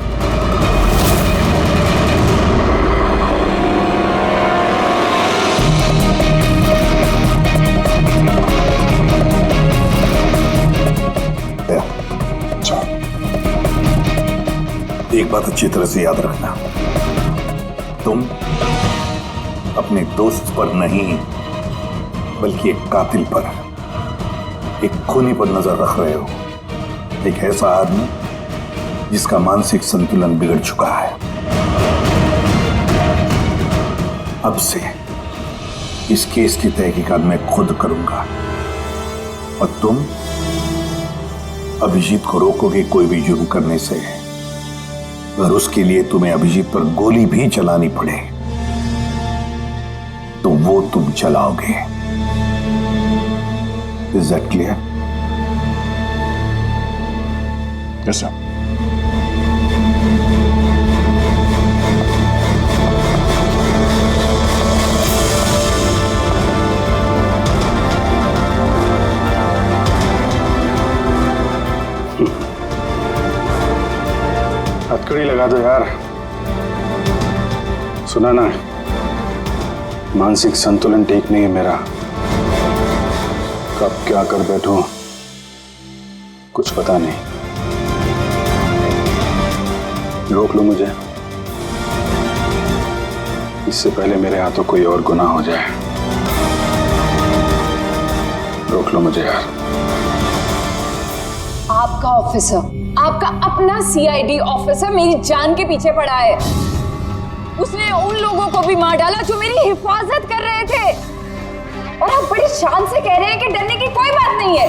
एक बात अच्छी तरह से याद रखना, तुम अपने दोस्त पर नहीं, बल्कि एक कातिल पर, एक खूनी पर नजर रख रहे हो। एक ऐसा आदमी जिसका मानसिक संतुलन बिगड़ चुका है। अब से इस केस की तहकीकात मैं खुद करूंगा, और तुम अभिजीत को रोकोगे कोई भी जुर्म करने से। अगर उसके लिए तुम्हें अभिजीत पर गोली भी चलानी पड़े तो वो तुम चलाओगे। Is that clear? Yes sir. हथकड़ी लगा दो यार। सुना ना, मानसिक संतुलन ठीक नहीं है मेरा, कब क्या कर बैठूं कुछ पता नहीं। रोक लो मुझे, इससे पहले मेरे हाथों कोई और गुनाह हो जाए। रोक लो मुझे यार। आपका ऑफिसर, आपका अपना सीआईडी ऑफिसर मेरी जान के पीछे पड़ा है। उसने उन लोगों को भी मार डाला जो मेरी हिफाजत कर रहे थे, और आप बड़ी शान से कह रहे हैं कि डरने की कोई बात नहीं है।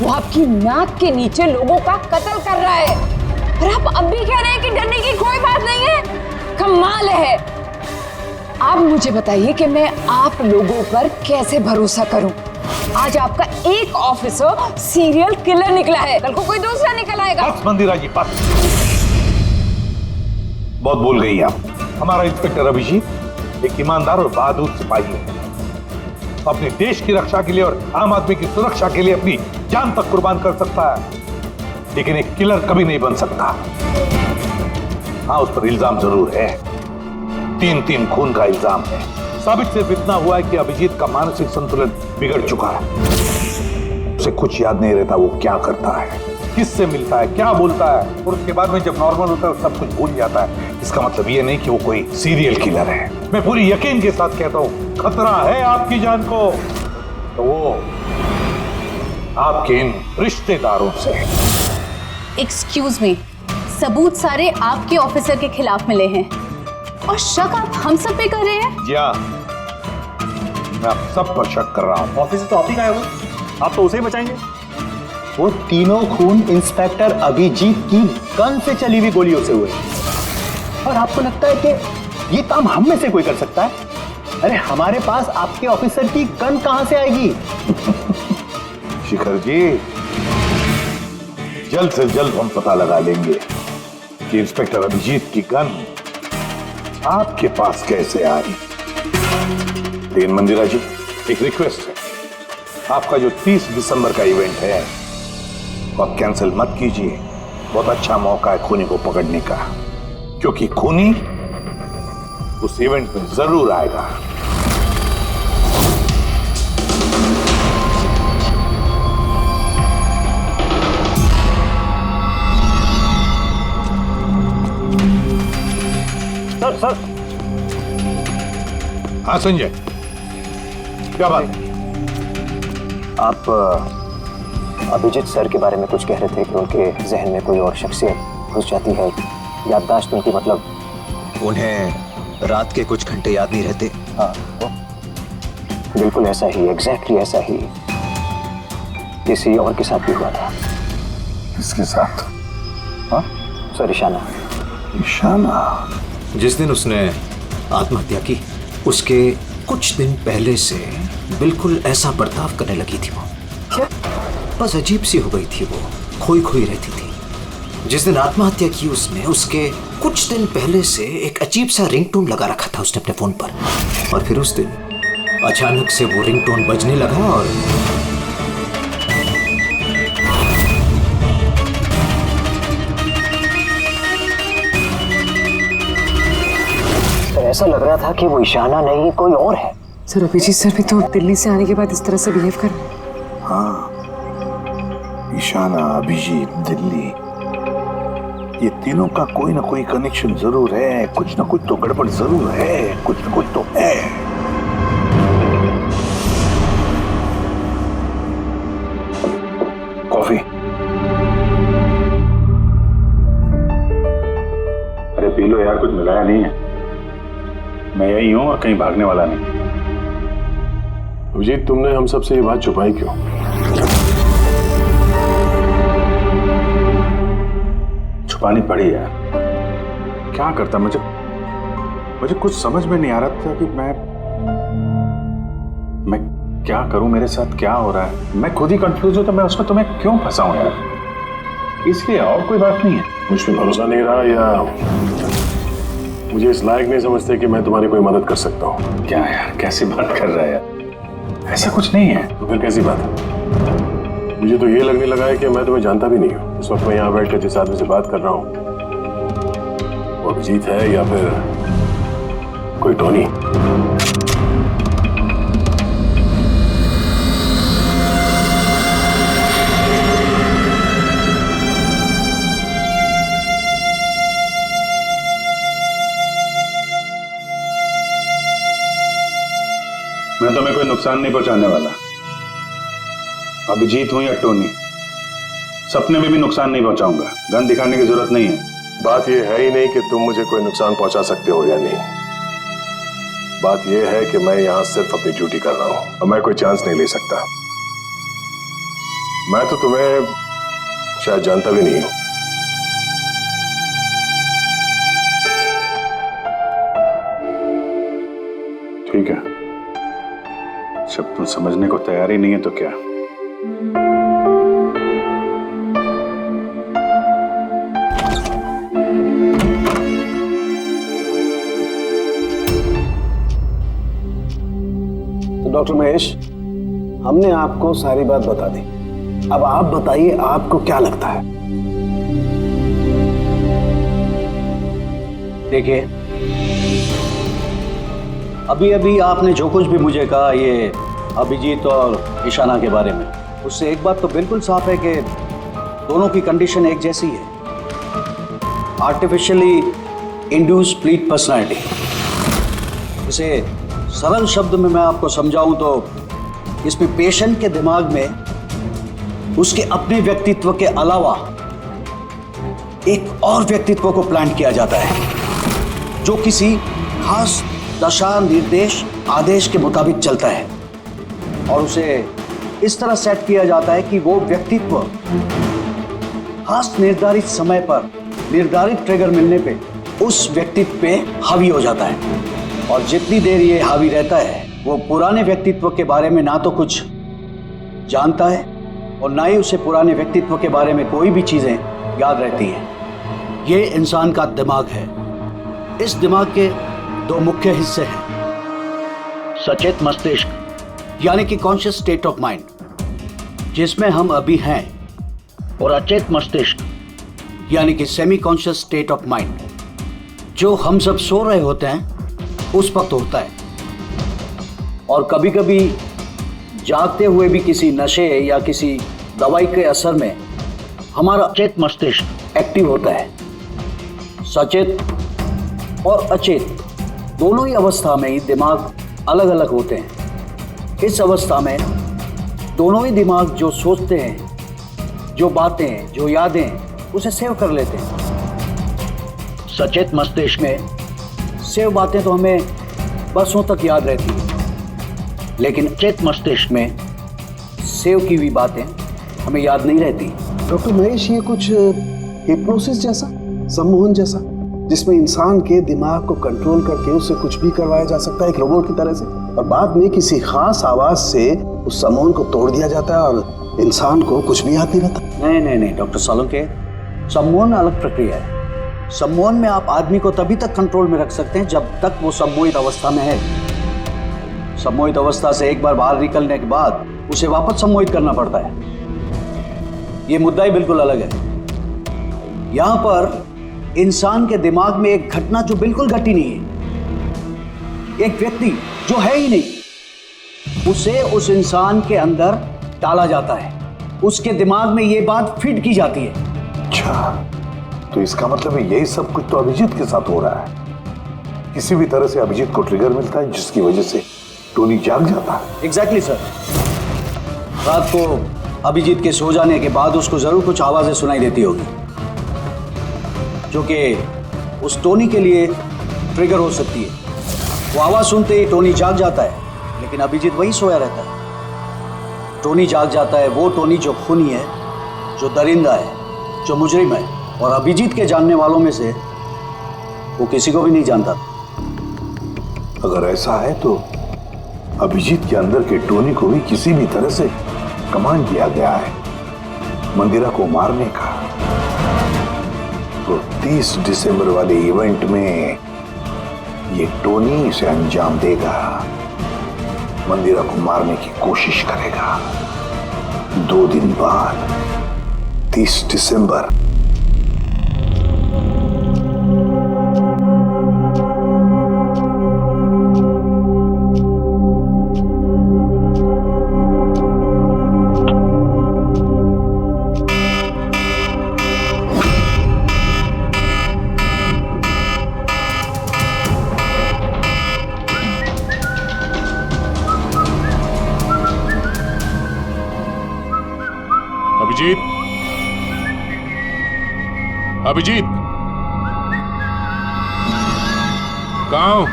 वो आपकी नाक के नीचे लोगों का कत्ल कर रहा है, और आप अब भी कह रहे हैं कि डरने की कोई बात नहीं है। कमाल है। आप मुझे बताइए कि मैं आप लोगों पर कैसे भरोसा करूं? आज आपका एक ऑफिसर सीरियल किलर निकला है, कल को कोई दूसरा निकल आएगा। बस मंदिरा जी बस, बहुत भूल गई आप। हमारा इंस्पेक्टर अभिजीत एक ईमानदार और बहादुर सिपाही है, अपने देश की रक्षा के लिए और आम आदमी की सुरक्षा के लिए अपनी जान तक कुर्बान कर सकता है, लेकिन एक किलर कभी नहीं बन सकता। हाँ, उस पर इल्जाम जरूर है, 3 खून का इल्जाम है। साबित सिर्फ इतना हुआ है कि अभिजीत का मानसिक संतुलन बिगड़ चुका है, उसे कुछ याद नहीं रहता वो क्या करता है, किससे मिलता है, क्या बोलता है, और उसके बाद में जब नॉर्मल होता है सब कुछ भूल जाता है। इसका मतलब ये नहीं कि वो कोई सीरियल किलर है। मैं पूरी यकीन के साथ कहता हूँ, खतरा है आपकी जान को तो वो आपके इन रिश्तेदारों से। एक्सक्यूज मी, सबूत सारे आपके ऑफिसर के खिलाफ मिले हैं और शक आप हम सब पे कर रहे हैं? जी हाँ, मैं आप सब पर शक कर रहा हूँ। ऑफिसर तो आप ही का है, आप तो उसे ही बचाएंगे। वो तीनों खून इंस्पेक्टर अभिजीत की गन से चली हुई गोलियों से हुए, और आपको लगता है कि ये काम हम में से कोई कर सकता है? अरे हमारे पास आपके ऑफिसर की गन कहां से आएगी? शिखर जी, जल्द से जल्द हम पता लगा लेंगे कि इंस्पेक्टर अभिजीत की गन आपके पास कैसे आई। लेकिन मंदिरा जी, एक रिक्वेस्ट है, आपका जो 30 दिसंबर का इवेंट है वो आप कैंसिल मत कीजिए। बहुत अच्छा मौका है खूनी को पकड़ने का, क्योंकि खूनी उस इवेंट में जरूर आएगा। सर हाँ संजय, क्या बात है? आप अभिजीत सर के बारे में कुछ कह रहे थे कि उनके जहन में कोई और शख्सियत घुस जाती है, याददाश्त उनकी, मतलब उन्हें रात के कुछ घंटे याद नहीं रहते। हाँ, बिल्कुल ऐसा ही, एग्जैक्टली ऐसा ही किसी और के साथ भी हुआ था। किसके साथ? हाँ सर, ईशाना। ईशाना? जिस दिन उसने आत्महत्या की उसके कुछ दिन पहले से बिल्कुल ऐसा बर्ताव करने लगी थी वो। क्या? बस अजीब सी हो गई थी वो, खोई खोई रहती थी। जिस दिन आत्महत्या की उसने, उसके कुछ दिन पहले से एक अजीब सा रिंगटोन लगा रखा था उसने अपने फोन पर, और फिर उस दिन अचानक से वो रिंगटोन बजने लगा और ऐसा लग रहा था कि वो ईशाना नहीं कोई और है। सर, अभिजीत सर भी तो दिल्ली से आने के बाद इस तरह से बिहेव कर रहे हैं। हाँ, ईशाना, अभिजीत, दिल्ली, ये तीनों का कोई ना कोई कनेक्शन जरूर है। कुछ ना कुछ तो गड़बड़ जरूर है, कुछ ना कुछ तो है। कॉफी? अरे पी लो यार, कुछ मिलाया नहीं है। मैं यही हूं और कहीं भागने वाला नहीं। अभिजीत, तुमने हम सबसे ये बात छुपाई क्यों? छुपानी पड़ी यार, क्या करता। मुझे कुछ समझ में नहीं आ रहा था कि मैं क्या करूं, मेरे साथ क्या हो रहा है। मैं खुद ही कंफ्यूज हूं, तो मैं उसमें तुम्हें क्यों फंसाऊं यार, इसलिए और कोई बात नहीं है। मुझ पे भरोसा नहीं रहा या मुझे इस लायक नहीं समझते कि मैं तुम्हारी कोई मदद कर सकता हूँ? क्या यार, कैसी बात कर रहा है यार, ऐसा कुछ नहीं है। तो फिर कैसी बात है? मुझे तो ये लगने लगा है कि मैं तुम्हें जानता भी नहीं हूँ। इस वक्त मैं यहाँ बैठ कर जिस आदमी से बात कर रहा हूँ वो अभिजीत है या फिर कोई टोनी। मैं तुम्हें कोई नुकसान नहीं पहुंचाने वाला। अभिजीत हूं या टोनी, सपने में भी नुकसान नहीं पहुंचाऊंगा। गन दिखाने की जरूरत नहीं है। बात यह है ही नहीं कि तुम मुझे कोई नुकसान पहुंचा सकते हो या नहीं। बात यह है कि मैं यहां सिर्फ अपनी ड्यूटी कर रहा हूं और मैं कोई चांस नहीं ले सकता। मैं तो तुम्हें शायद जानता भी नहीं हूं। ठीक है, जब तुम समझने को तैयार ही नहीं है तो क्या? तो डॉक्टर महेश, हमने आपको सारी बात बता दी। अब आप बताइए, आपको क्या लगता है? देखिए, अभी अभी आपने जो कुछ भी मुझे कहा ये अभिजीत और ईशाना के बारे में, उससे एक बात तो बिल्कुल साफ है कि दोनों की कंडीशन एक जैसी है, आर्टिफिशियली इंड्यूस स्प्लिट पर्सनालिटी। इसे सरल शब्द में मैं आपको समझाऊं तो इसमें पेशेंट के दिमाग में उसके अपने व्यक्तित्व के अलावा एक और व्यक्तित्व को प्लांट किया जाता है जो किसी खास दशा, निर्देश, आदेश के मुताबिक चलता है, और उसे इस तरह सेट किया जाता है कि वो व्यक्तित्व खास निर्धारित समय पर निर्धारित ट्रिगर मिलने पे उस व्यक्तित्व पे हावी हो जाता है। और जितनी देर ये हावी रहता है वो पुराने व्यक्तित्व के बारे में ना तो कुछ जानता है और ना ही उसे पुराने व्यक्तित्व के बारे में कोई भी चीजें याद रहती हैं। ये इंसान का दिमाग है। इस दिमाग के दो मुख्य हिस्से हैं, सचेत मस्तिष्क यानी कि कॉन्शियस स्टेट ऑफ माइंड, जिसमें हम अभी हैं, और अचेत मस्तिष्क यानी कि semi conscious state of mind, जो हम सब सो रहे होते हैं उस वक्त होता है। और कभी कभी जागते हुए भी किसी नशे या किसी दवाई के असर में हमारा अचेत मस्तिष्क एक्टिव होता है। सचेत और अचेत दोनों ही अवस्था में ही दिमाग अलग अलग होते हैं। इस अवस्था में दोनों ही दिमाग जो सोचते हैं, जो बातें, जो यादें, उसे सेव कर लेते हैं। सचेत मस्तिष्क में सेव बातें तो हमें बरसों तक याद रहती हैं, लेकिन अचेत मस्तिष्क में सेव की हुई बातें हमें याद नहीं रहती। डॉक्टर महेश, ये कुछ हिप्नोसिस जैसा, सम्मोहन जैसा, जिसमें इंसान के दिमाग को कंट्रोल करके उससे कुछ भी करवाया जा सकता है एक रोबोट की तरह से, और बाद में किसी खास आवाज से उस सम्मोहन को तोड़ दिया जाता है और इंसान को कुछ भी याद नहीं रहता। नहीं डॉक्टर सोलंकी, सम्मोहन अलग प्रक्रिया है। सम्मोहन में आप आदमी को तभी तक कंट्रोल में रख सकते हैं जब तक वो सम्मोहित अवस्था में है। सम्मोहित अवस्था से एक बार बाहर निकलने के बाद उसे वापस सम्मोहित करना पड़ता है। ये मुद्दा ही बिल्कुल अलग है। यहां पर इंसान के दिमाग में एक घटना जो बिल्कुल घटी नहीं है, एक व्यक्ति जो है ही नहीं, उसे उस इंसान के अंदर डाला जाता है। उसके दिमाग में ये बात फिट की जाती है। अच्छा, तो इसका मतलब है यही सब कुछ तो अभिजीत के साथ हो रहा है। किसी भी तरह से अभिजीत को ट्रिगर मिलता है जिसकी वजह से टोनी जाग जाता है। Exactly sir. रात को अभिजीत के सो जाने के बाद उसको जरूर कुछ आवाजें सुनाई देती होगी जो कि उस टोनी के लिए ट्रिगर हो सकती है। वो आवाज सुनते ही टोनी जाग जाता है, लेकिन अभिजीत वही सोया रहता है। टोनी जाग जाता है वो टोनी जो खूनी है, जो दरिंदा है, जो मुजरिम है, और अभिजीत के जानने वालों में से वो किसी को भी नहीं जानता। अगर ऐसा है तो अभिजीत के अंदर के टोनी को भी किसी भी तरह से कमांड दिया गया है मंदिरा को मारने का। तो 30 दिसंबर वाले इवेंट में ये टोनी इसे अंजाम देगा, मंदिरा को मारने की कोशिश करेगा। 2 दिन बाद 30 दिसंबर। अभिजीत, कहाँ हो?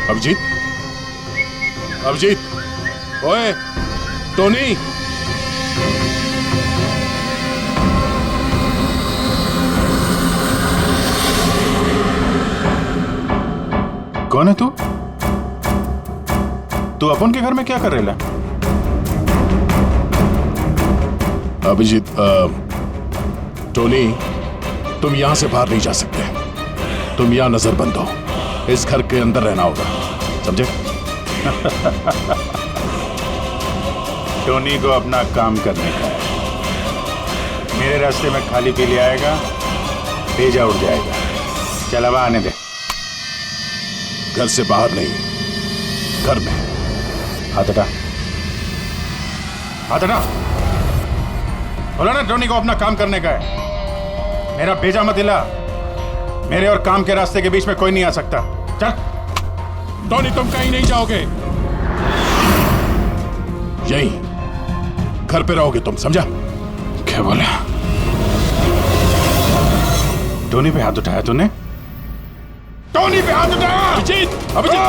अभिजीत, अभिजीत, ओए, टोनी। कौन है तू? तू अपन के घर में क्या कर रहे ला? अभिजीत, टोनी, तुम यहां से बाहर नहीं जा सकते। तुम यहां नजरबंद हो, इस घर के अंदर रहना होगा, समझे? टोनी को अपना काम करने का है। मेरे रास्ते में खाली पीली आएगा, भेजा उड़ जाएगा। चल अब आने दे। घर से बाहर नहीं, घर में। हाथ हटा, हाथ हटा। बोला ना टोनी को अपना काम करने का है। मेरा भेजा मत हिला। मेरे और काम के रास्ते के बीच में कोई नहीं आ सकता। चल। टोनी, तुम कहीं नहीं जाओगे, यहीं घर पे रहोगे तुम, समझा? क्या बोला? टोनी पे हाथ उठाया तूने? टोनी पे हाथ उठाया? अभिजीत, अभिजीत,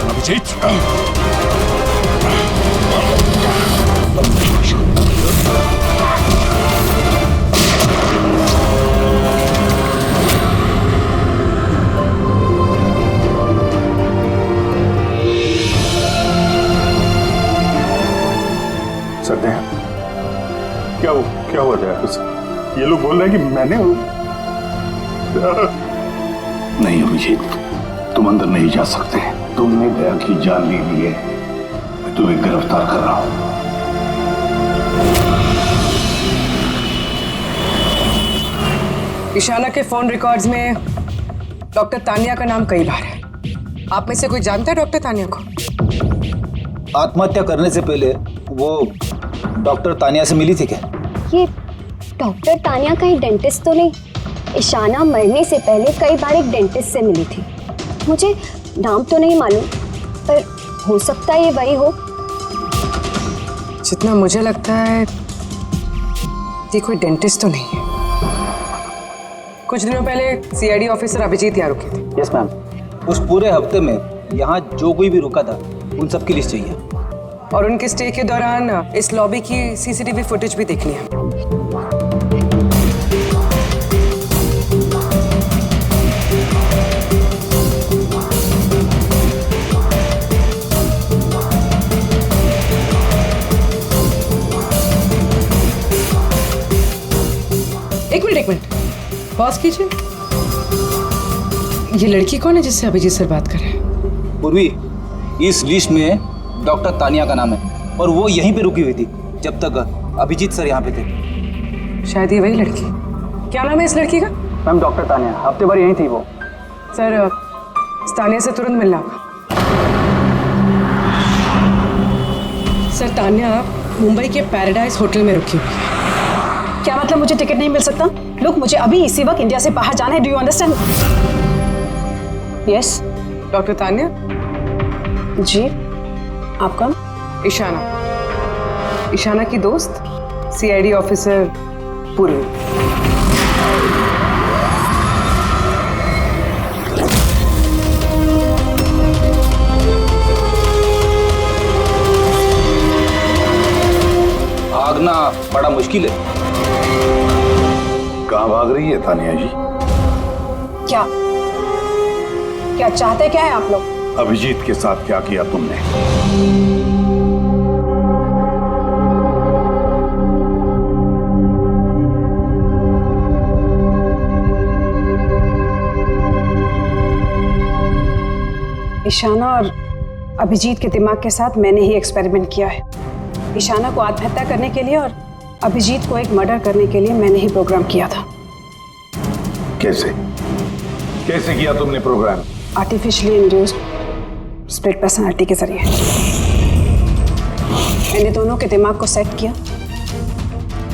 अभिजीत, सकते हैं? क्या हुआ था? ये लोग बोल रहे हैं कि मैंने नहीं अभिजीत, तुम अंदर नहीं जा सकते। तुमने दया की जान ले ली है, मैं तुम्हें गिरफ्तार कर रहा हूं। ईशाना के फोन रिकॉर्ड्स में डॉक्टर तानिया का नाम कई बार है। आप में से कोई जानता है डॉक्टर तानिया को? आत्महत्या करने से पहले वो डॉक्टर तानिया से मिली थी क्या? ये डॉक्टर तानिया कहीं डेंटिस्ट तो नहीं? ईशाना मरने से पहले कई बार एक डेंटिस्ट से मिली थी। मुझे नाम तो नहीं मालूम, पर हो सकता है ये वही हो। जितना मुझे लगता है ये कोई डेंटिस्ट तो नहीं है। कुछ दिनों पहले सीआईडी ऑफिसर अभिजीत यहाँ रुके थे। Yes ma'am. उस पूरे हफ्ते में यहाँ जो कोई भी रुका था उन सब की लिस्ट चाहिए। और उनके स्टे के दौरान इस लॉबी की सीसीटीवी फुटेज भी देखनी है। एक मिनट पॉज कीजिए। ये लड़की कौन है जिससे अभिजीत सर बात कर रहे हैं? पूर्वी, इस लिस्ट में डॉक्टर तानिया का नाम है और वो यहीं पे रुकी हुई थी जब तक अभिजीत सर यहाँ पे थे। शायद ये वही लड़की। क्या नाम है इस लड़की का? मैम डॉक्टर तानिया, हफ्ते भर यहीं थी वो। सर तानिया से तुरंत मिलना होगा। सर तानिया मुंबई के पैराडाइज होटल में रुकी हुई है। क्या मतलब मुझे टिकट नहीं मिल सकता? लुक, मुझे अभी इसी वक्त इंडिया से बाहर जाना है। Do you understand? Yes. Doctor Tania? जी, आप कौन? ईशाना, ईशाना की दोस्त, सीआईडी ऑफिसर पूर्वी। भागना बड़ा मुश्किल है। कहाँ भाग रही है तानिया जी? क्या क्या चाहते क्या है आप लोग? अभिजीत के साथ क्या किया तुमने? ईशाना और अभिजीत के दिमाग के साथ मैंने ही एक्सपेरिमेंट किया है। ईशाना को आत्महत्या करने के लिए और अभिजीत को एक मर्डर करने के लिए मैंने ही प्रोग्राम किया था। कैसे कैसे किया तुमने program? Artificially induced split personality के जरिए मैंने दोनों के दिमाग को सेट किया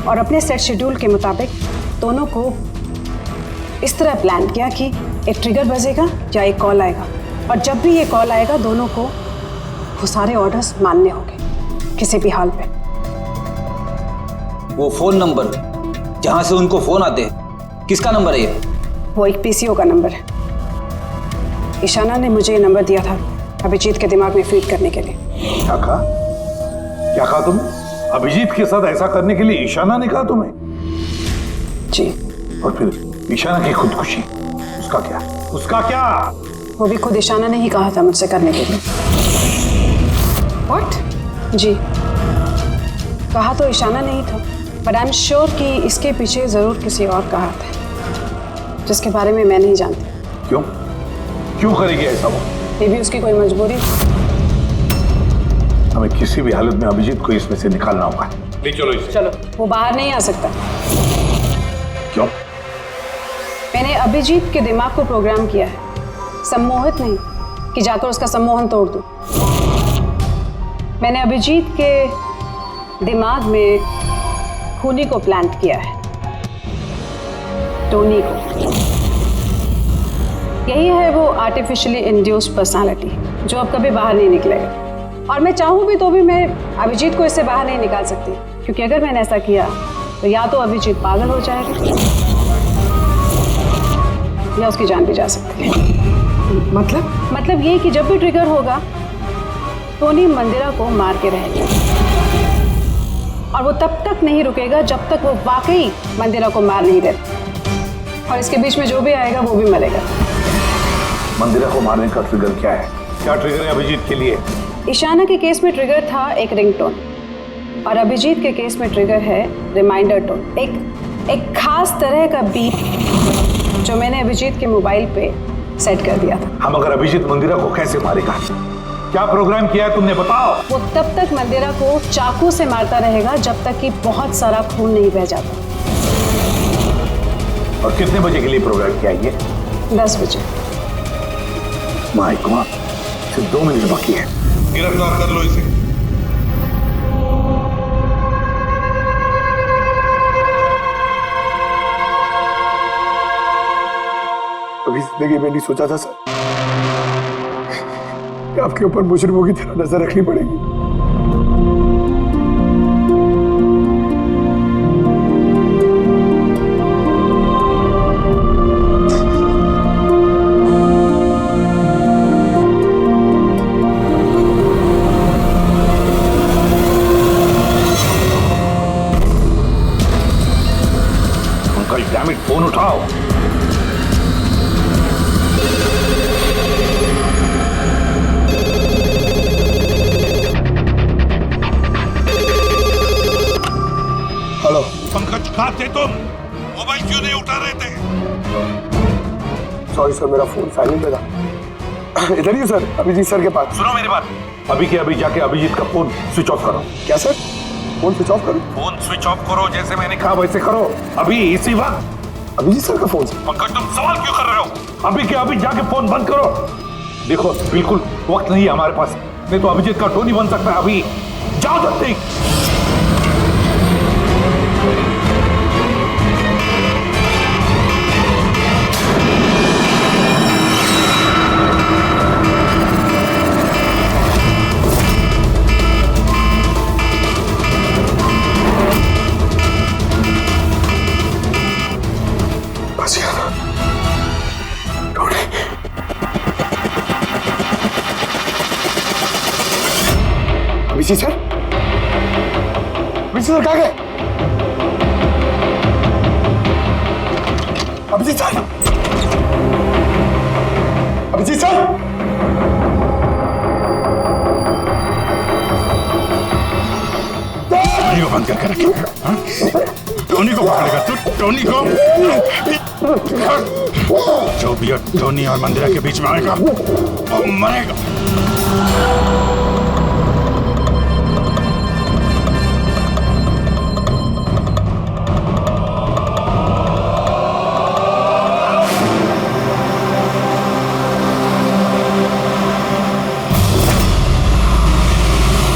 और अपने सेट शेड्यूल के मुताबिक दोनों को इस तरह प्लान किया कि एक ट्रिगर बजेगा या एक कॉल आएगा, और जब भी ये कॉल आएगा दोनों को वो सारे ऑर्डर्स मानने होंगे किसी भी हाल पे। वो फोन नंबर जहां से उनको फोन आते हैं, किसका नंबर है ये? वो एक पीसीओ का नंबर है। ईशाना ने मुझे ये नंबर दिया था अभिजीत के दिमाग में फीड करने के लिए। क्या कहा? क्या कहा तुमने? अभिजीत के साथ ऐसा करने के लिए ईशाना ने कहा तुम्हें? जी। और फिर ईशाना की खुदकुशी, उसका क्या? उसका क्या? वो भी खुद ईशाना ने ही कहा था मुझसे करने के लिए। What? जी, कहा तो ईशाना नहीं था, बट आई एम श्योर कि इसके पीछे जरूर किसी और का हाथ है जिसके बारे में मैं नहीं जानती। क्यों? क्यों करेगी ऐसा वो? ये भी उसकी कोई मजबूरी। हमें किसी भी हालत में अभिजीत को इसमें से निकालना होगा। ले चलो इसे। चलो, वो बाहर नहीं आ सकता। क्यों? मैंने अभिजीत के दिमाग को प्रोग्राम किया है, सम्मोहित नहीं कि जाकर उसका सम्मोहन तोड़ दूं। मैंने अभिजीत के दिमाग में खूनी को प्लांट किया है, टोनी को। यही है वो आर्टिफिशियली इंड्यूस्ड पर्सनालिटी जो अब कभी बाहर नहीं निकलेगा। और मैं चाहूँ भी तो भी मैं अभिजीत को इससे बाहर नहीं निकाल सकती, क्योंकि अगर मैंने ऐसा किया तो या तो अभिजीत पागल हो जाएगा या उसकी जान भी जा सकती है। मतलब ये कि जब भी ट्रिगर होगा टोनी मंदिरा को मार के रहेगा, और वो तब तक नहीं रुकेगा जब तक वो वाकई मंदिरा को मार नहीं देता। और इसके बीच में जो भी आएगा वो भी मरेगा। मंदिरा को मारने का ट्रिगर क्या है? क्या ट्रिगर है अभिजीत के लिए? ईशाना के केस में ट्रिगर था एक रिंगटोन, और अभिजीत के केस में ट्रिगर है रिमाइंडर टोन, एक खास तरह का बीप जो मैंने अभिजीत के मोबाइल पे सेट कर दिया था। हम अगर अभिजीत मंदिरा को कैसे मारेगा? क्या प्रोग्राम किया है तुमने, बताओ। वो तब तक मंदिरा को चाकू से मारता रहेगा जब तक कि बहुत सारा खून नहीं बह जाता। और कितने बजे के लिए प्रोग्राम किया ये? 10 बजे। माय गॉड, सिर्फ 2 मिनट बाकी है। गिरफ्तार कर लो इसे। कभी जिंदगी में नहीं सोचा था सर कि आपके ऊपर मुजरिमों की तरह नजर रखनी पड़ेगी। अंकल डैम इट, फोन उठाओ। हेलो पंकज, कहाँ थे तुम? मोबाइल क्यों नहीं उठा रहे थे? सॉरी सर, मेरा फोन साइलेंट पे था। इधर ही सर, अभिजीत सर के पास। सुनो मेरी बात, अभी के अभी जाके अभिजीत का फोन स्विच ऑफ करो। क्या सर? फोन स्विच ऑफ करो? फोन स्विच ऑफ करो, जैसे मैंने कहा वैसे करो, अभी इसी वक्त। अभिजीत सर का फोन? पंकज, तुम सवाल क्यों कर रहे हो? अभी के अभी जाके फोन बंद करो। देखो, बिल्कुल वक्त नहीं है हमारे पास, नहीं तो अभिजीत का टोनी बन सकता है। अभी जाओ जल्दी। अभिजीत सर? अभिजीत सर कहाँ गए? Abhijeet sir? Abhijeet sir? Tony को बंद करके रखे। टोनी को पकड़ेगा तू? टोनी को? जो भी टोनी और मंदिरा के बीच में आएगा वो मरेगा।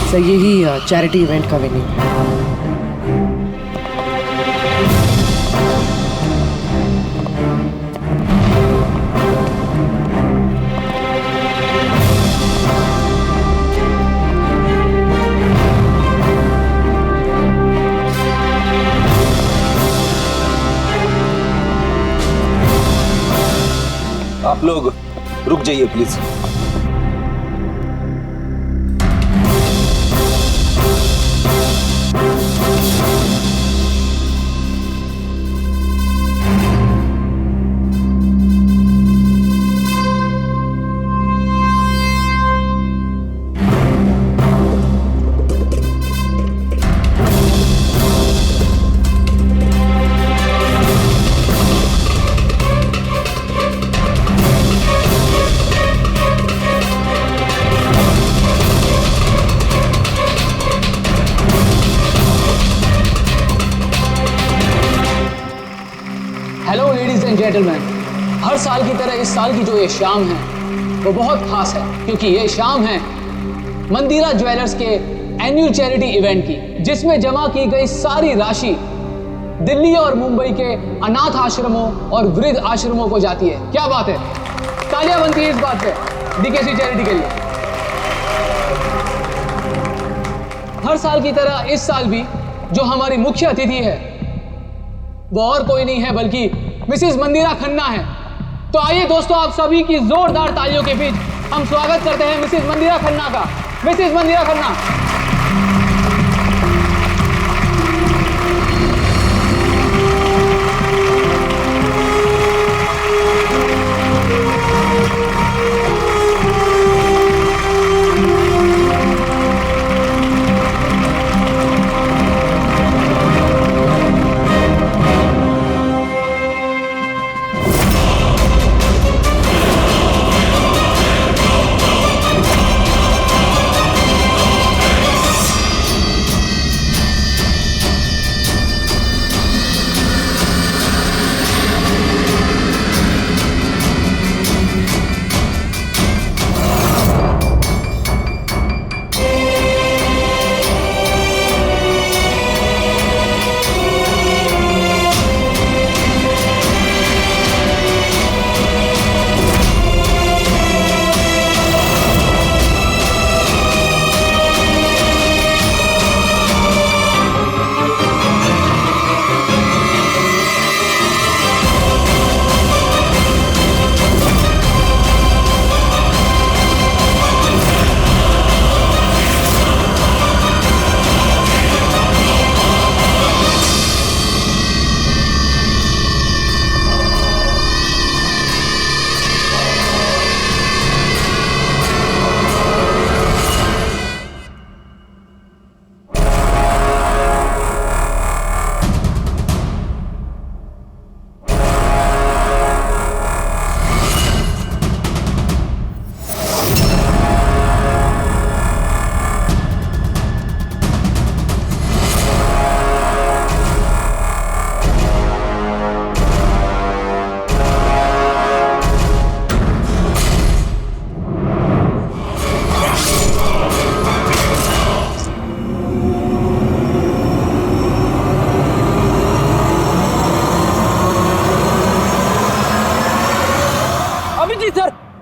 सर यही चैरिटी इवेंट का वेन्यू है। आप लोग रुक जाइए please. Hello ladies and gentleman, हर साल की तरह इस साल की जो ये शाम है वो बहुत खास है, क्योंकि ये शाम है मंदिरा ज्वेलर्स के एनुअल चैरिटी इवेंट की, जिसमें जमा की गई सारी राशि दिल्ली और मुंबई के अनाथ आश्रमों और वृद्ध आश्रमों को जाती है। क्या बात है, तालियां बनती है इस बात पे डीकेसी चैरिटी के लिए। हर साल की तरह इस साल भी जो हमारी मुख्य अतिथि है वो और कोई नहीं है बल्कि मिसेस मंदिरा खन्ना है। तो आइए दोस्तों, आप सभी की जोरदार तालियों के बीच हम स्वागत करते हैं मिसेस मंदिरा खन्ना का। Mrs Mandira Khanna.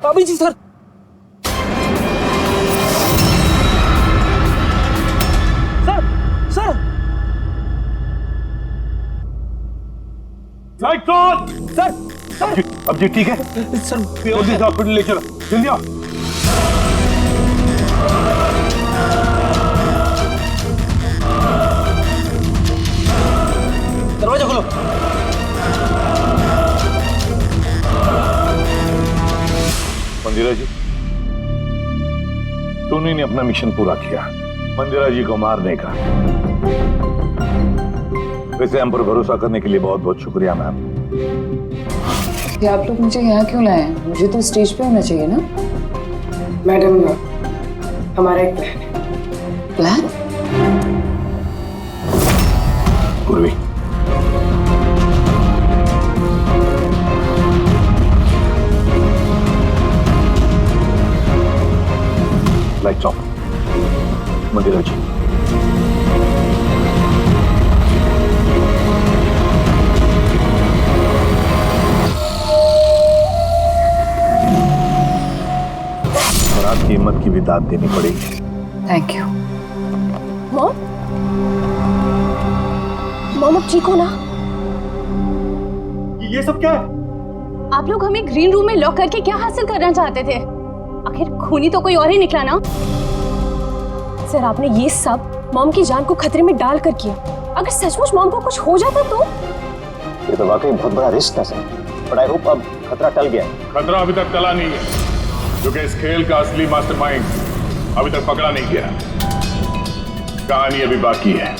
Abhijeet sir, sir sir अब जी ठीक है सर, जल्दी से हॉस्पिटल ले चलो, जल्दी आओ। दरवाजा खोलो। मंदिरा जी, टोनी ने अपना मिशन पूरा किया, मंदिरा जी को मारने का। वैसे हम पर भरोसा करने के लिए बहुत बहुत शुक्रिया मैम। आप लोग मुझे यहाँ क्यों लाए हैं? मुझे तो स्टेज पे होना चाहिए ना। मैडम, हमारा एक प्लान है। प्लान? पूर्वी, लाइट्स ऑफ। मंदिरा जी, और आपकी हिम्मत की भी दाद देनी पड़ेगी। Thank you. मॉम अब ठीक हो ना? ये सब क्या है? आप लोग हमें ग्रीन रूम में लॉक करके क्या हासिल करना चाहते थे? आखिर खूनी तो कोई और ही निकला ना। सर, आपने ये सब मॉम की जान को खतरे में डाल कर किया। अगर सचमुच मॉम को कुछ हो जाता तो? ये तो वाकई बहुत बड़ा रिस्क था सर, बट आई होप अब खतरा टल गया। खतरा अभी तक टला नहीं है, क्योंकि इस खेल का असली मास्टरमाइंड अभी तक पकड़ा नहीं गया। कहानी अभी बाकी है।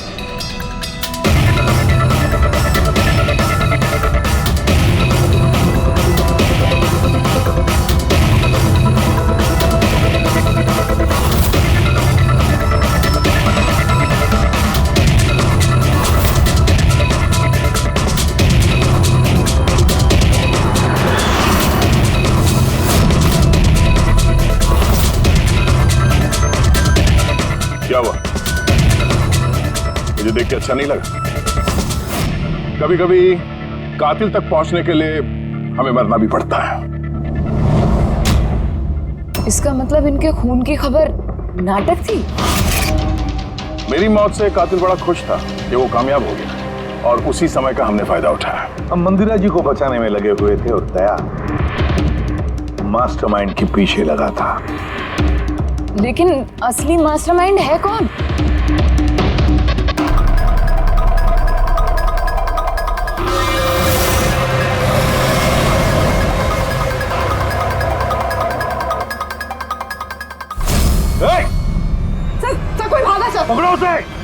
अच्छा नहीं लगा। कभी कभी कातिल तक पहुंचने के लिए हमें मरना भी पड़ता है। इसका मतलब इनके खून की खबर नाटक थी? मेरी मौत से कातिल बड़ा खुश था कि वो कामयाब हो गया और उसी समय का हमने फायदा उठाया। हम मंदिरा जी को बचाने में लगे हुए थे और दया मास्टरमाइंड के पीछे लगा था। लेकिन असली मास्टरमाइंड है कौन? सर कोई भागा सर। पकड़ो उसे।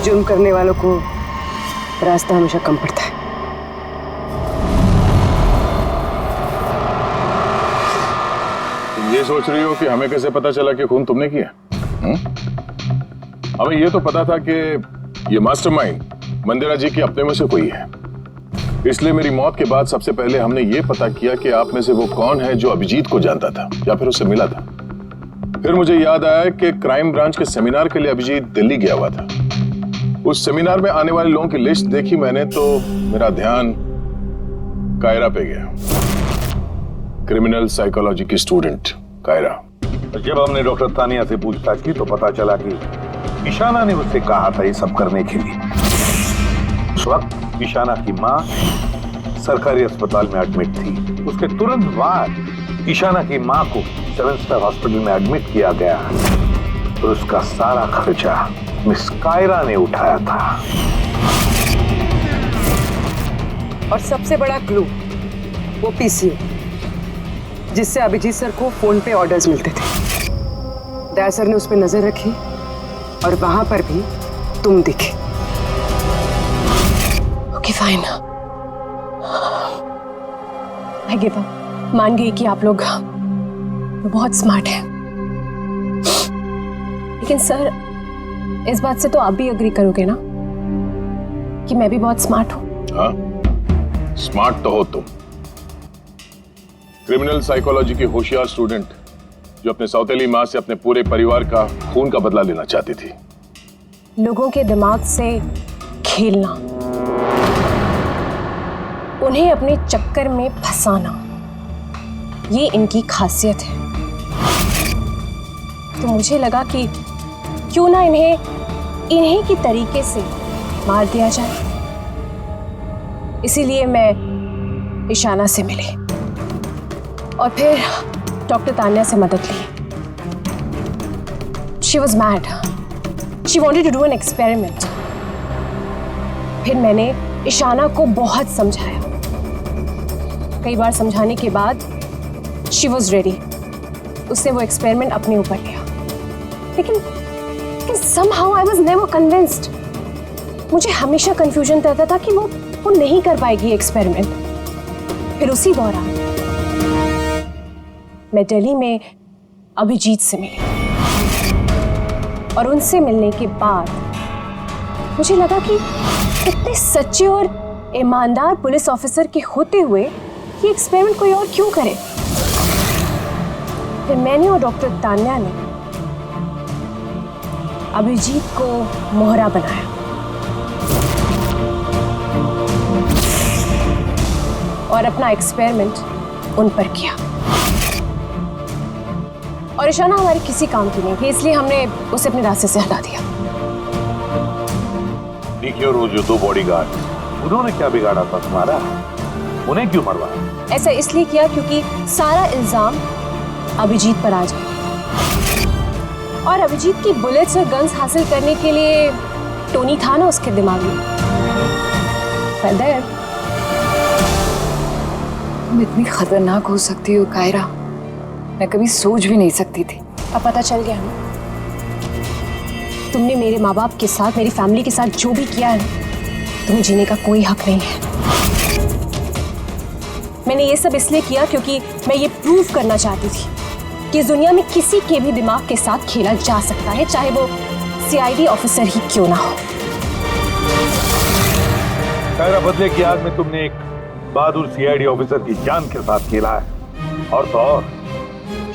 जुर्म करने वालों को रास्ता हमेशा कम पड़ता है। तुम ये सोच रही हो कि हमें कैसे पता चला कि खून तुमने किया? हमें ये तो पता था कि ये मास्टरमाइंड मंदिरा जी के अपने में से कोई है। इसलिए मेरी मौत के बाद सबसे पहले हमने ये पता किया कि आप में से वो कौन है जो अभिजीत को जानता था या फिर उससे मिला था। फिर मुझे याद आया कि क्राइम ब्रांच के सेमिनार के लिए अभिजीत दिल्ली गया हुआ था। उस सेमिनार में आने वाले लोगों की लिस्ट देखी मैंने तो मेरा ध्यान कायरा पे गया। क्रिमिनल साइकोलॉजी की स्टूडेंट कायरा। जब हमने डॉक्टर तानिया से पूछताछ की तो पता चला कि ईशाना ने उससे कहा था ये सब करने के लिए। उस वक्त ईशाना की माँ सरकारी अस्पताल में एडमिट थी। उसके तुरंत बाद ईशाना की माँ को 7 स्टार हॉस्पिटल में एडमिट किया गया और उसका सारा खर्चा मिस कायरा ने उठाया था। और सबसे बड़ा क्लू वो पीसीओ जिससे अभिजीत सर को फोन पे ऑर्डर्स मिलते थे। दया सर ने उस पर नजर रखी और वहां पर भी तुम दिखे। ओके फाइन, मैं गिव अप। मान गई कि आप लोग बहुत स्मार्ट हैं, लेकिन सर इस बात से तो आप भी एग्री करोगे ना कि मैं भी बहुत स्मार्ट हूं? हाँ, स्मार्ट तो हो तुम। क्रिमिनल साइकोलॉजी की होशियार स्टूडेंट जो अपने सौतेली माँ से अपने पूरे परिवार का खून का बदला लेना चाहती थी। लोगों के दिमाग से खेलना, उन्हें अपने चक्कर में फंसाना, ये इनकी खासियत है। तो मुझे लगा कि क्यों ना इन्हीं की तरीके से मार दिया जाए। इसीलिए मैं ईशाना से मिली और फिर डॉक्टर तान्या से मदद ली। She was mad. She wanted to do an experiment. फिर मैंने ईशाना को बहुत समझाया। कई बार समझाने के बाद she was ready. उसने वो एक्सपेरिमेंट अपने ऊपर लिया। लेकिन somehow I was never convinced. मुझे हमेशा कंफ्यूजन रहता था कि वो नहीं कर पाएगी एक्सपेरिमेंट। फिर उसी दौरान मैं दिल्ली में अभिजीत से मिली और उनसे मिलने के बाद मुझे लगा कि इतने सच्चे और ईमानदार पुलिस ऑफिसर के होते हुए ये एक्सपेरिमेंट कोई और क्यों करे। फिर मैंने और डॉक्टर तान्या ने अभिजीत को मोहरा बनाया और अपना एक्सपेरिमेंट उन पर किया। और ईशाना हमारे किसी काम की नहीं थी, इसलिए हमने उसे अपने रास्ते से हटा दिया। डीके और वो जो 2 बॉडीगार्ड, उन्होंने क्या बिगाड़ा था तुम्हारा? उन्हें क्यों मरवाया? ऐसा इसलिए किया क्योंकि सारा इल्जाम अभिजीत पर आ जाए और अभिजीत की बुलेट्स और गन्स हासिल करने के लिए टोनी था ना उसके दिमाग में। तुम इतनी खतरनाक हो सकती हो कायरा, मैं कभी सोच भी नहीं सकती थी। अब पता चल गया ना, तुमने मेरे माँ बाप के साथ, मेरी फैमिली के साथ जो भी किया है, तुम्हें जीने का कोई हक नहीं है। मैंने ये सब इसलिए किया क्योंकि मैं ये प्रूव करना चाहती थी कि इस दुनिया में किसी के भी दिमाग के साथ खेला जा सकता है, चाहे वो सीआईडी ऑफिसर ही क्यों ना हो। कायरा, बदले की आग में तुमने एक बहादुर सीआईडी ऑफिसर की जान के साथ खेला है, और तो और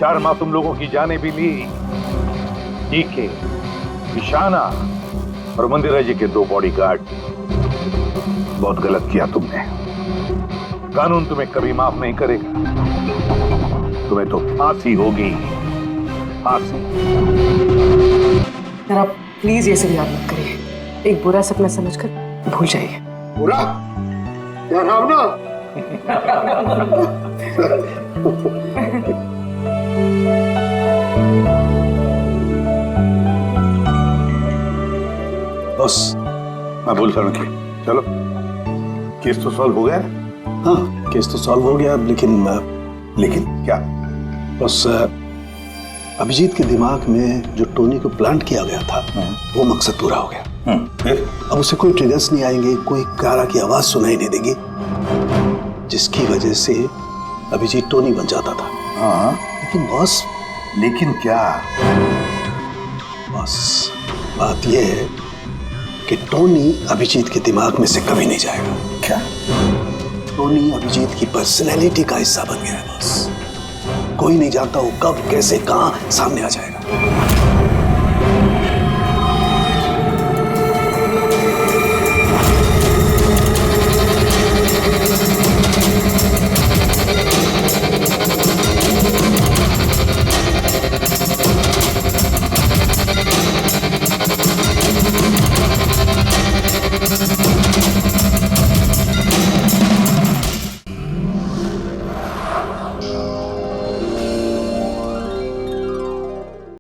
4 माह तुम लोगों की जानें भी ली। डीके, ईशाना और मंदिरा जी के 2 बॉडीगार्ड। बहुत गलत किया तुमने। कानून तुम्हें कभी माफ नहीं करेगा। तुम्हें तो फांसी होगी, फांसी। जरा प्लीज ये सब याद मत करिए। एक बुरा सपना समझकर भूल जाइए। बुरा? डरावना? बस मैं बोल रहा हूँ, चलो केस तो सॉल्व हो गया। हाँ, केस तो सॉल्व हो गया, लेकिन क्या? बस अभिजीत के दिमाग में जो टोनी को प्लांट किया गया था, वो मकसद पूरा हो गया। फिर अब उसे कोई ट्रिगर्स नहीं आएंगे, कोई कारा की आवाज सुनाई नहीं देगी, जिसकी वजह से अभिजीत टोनी बन जाता था। हाँ, लेकिन बॉस, लेकिन क्या? बस बात यह है कि टोनी अभिजीत के दिमाग में से कभी नहीं जाएगा। क्या? टोनी अभिजीत की पर्सनैलिटी का हिस्सा बन गया है बॉस। कोई नहीं जानता वो कब, कैसे, कहां सामने आ जाएगा।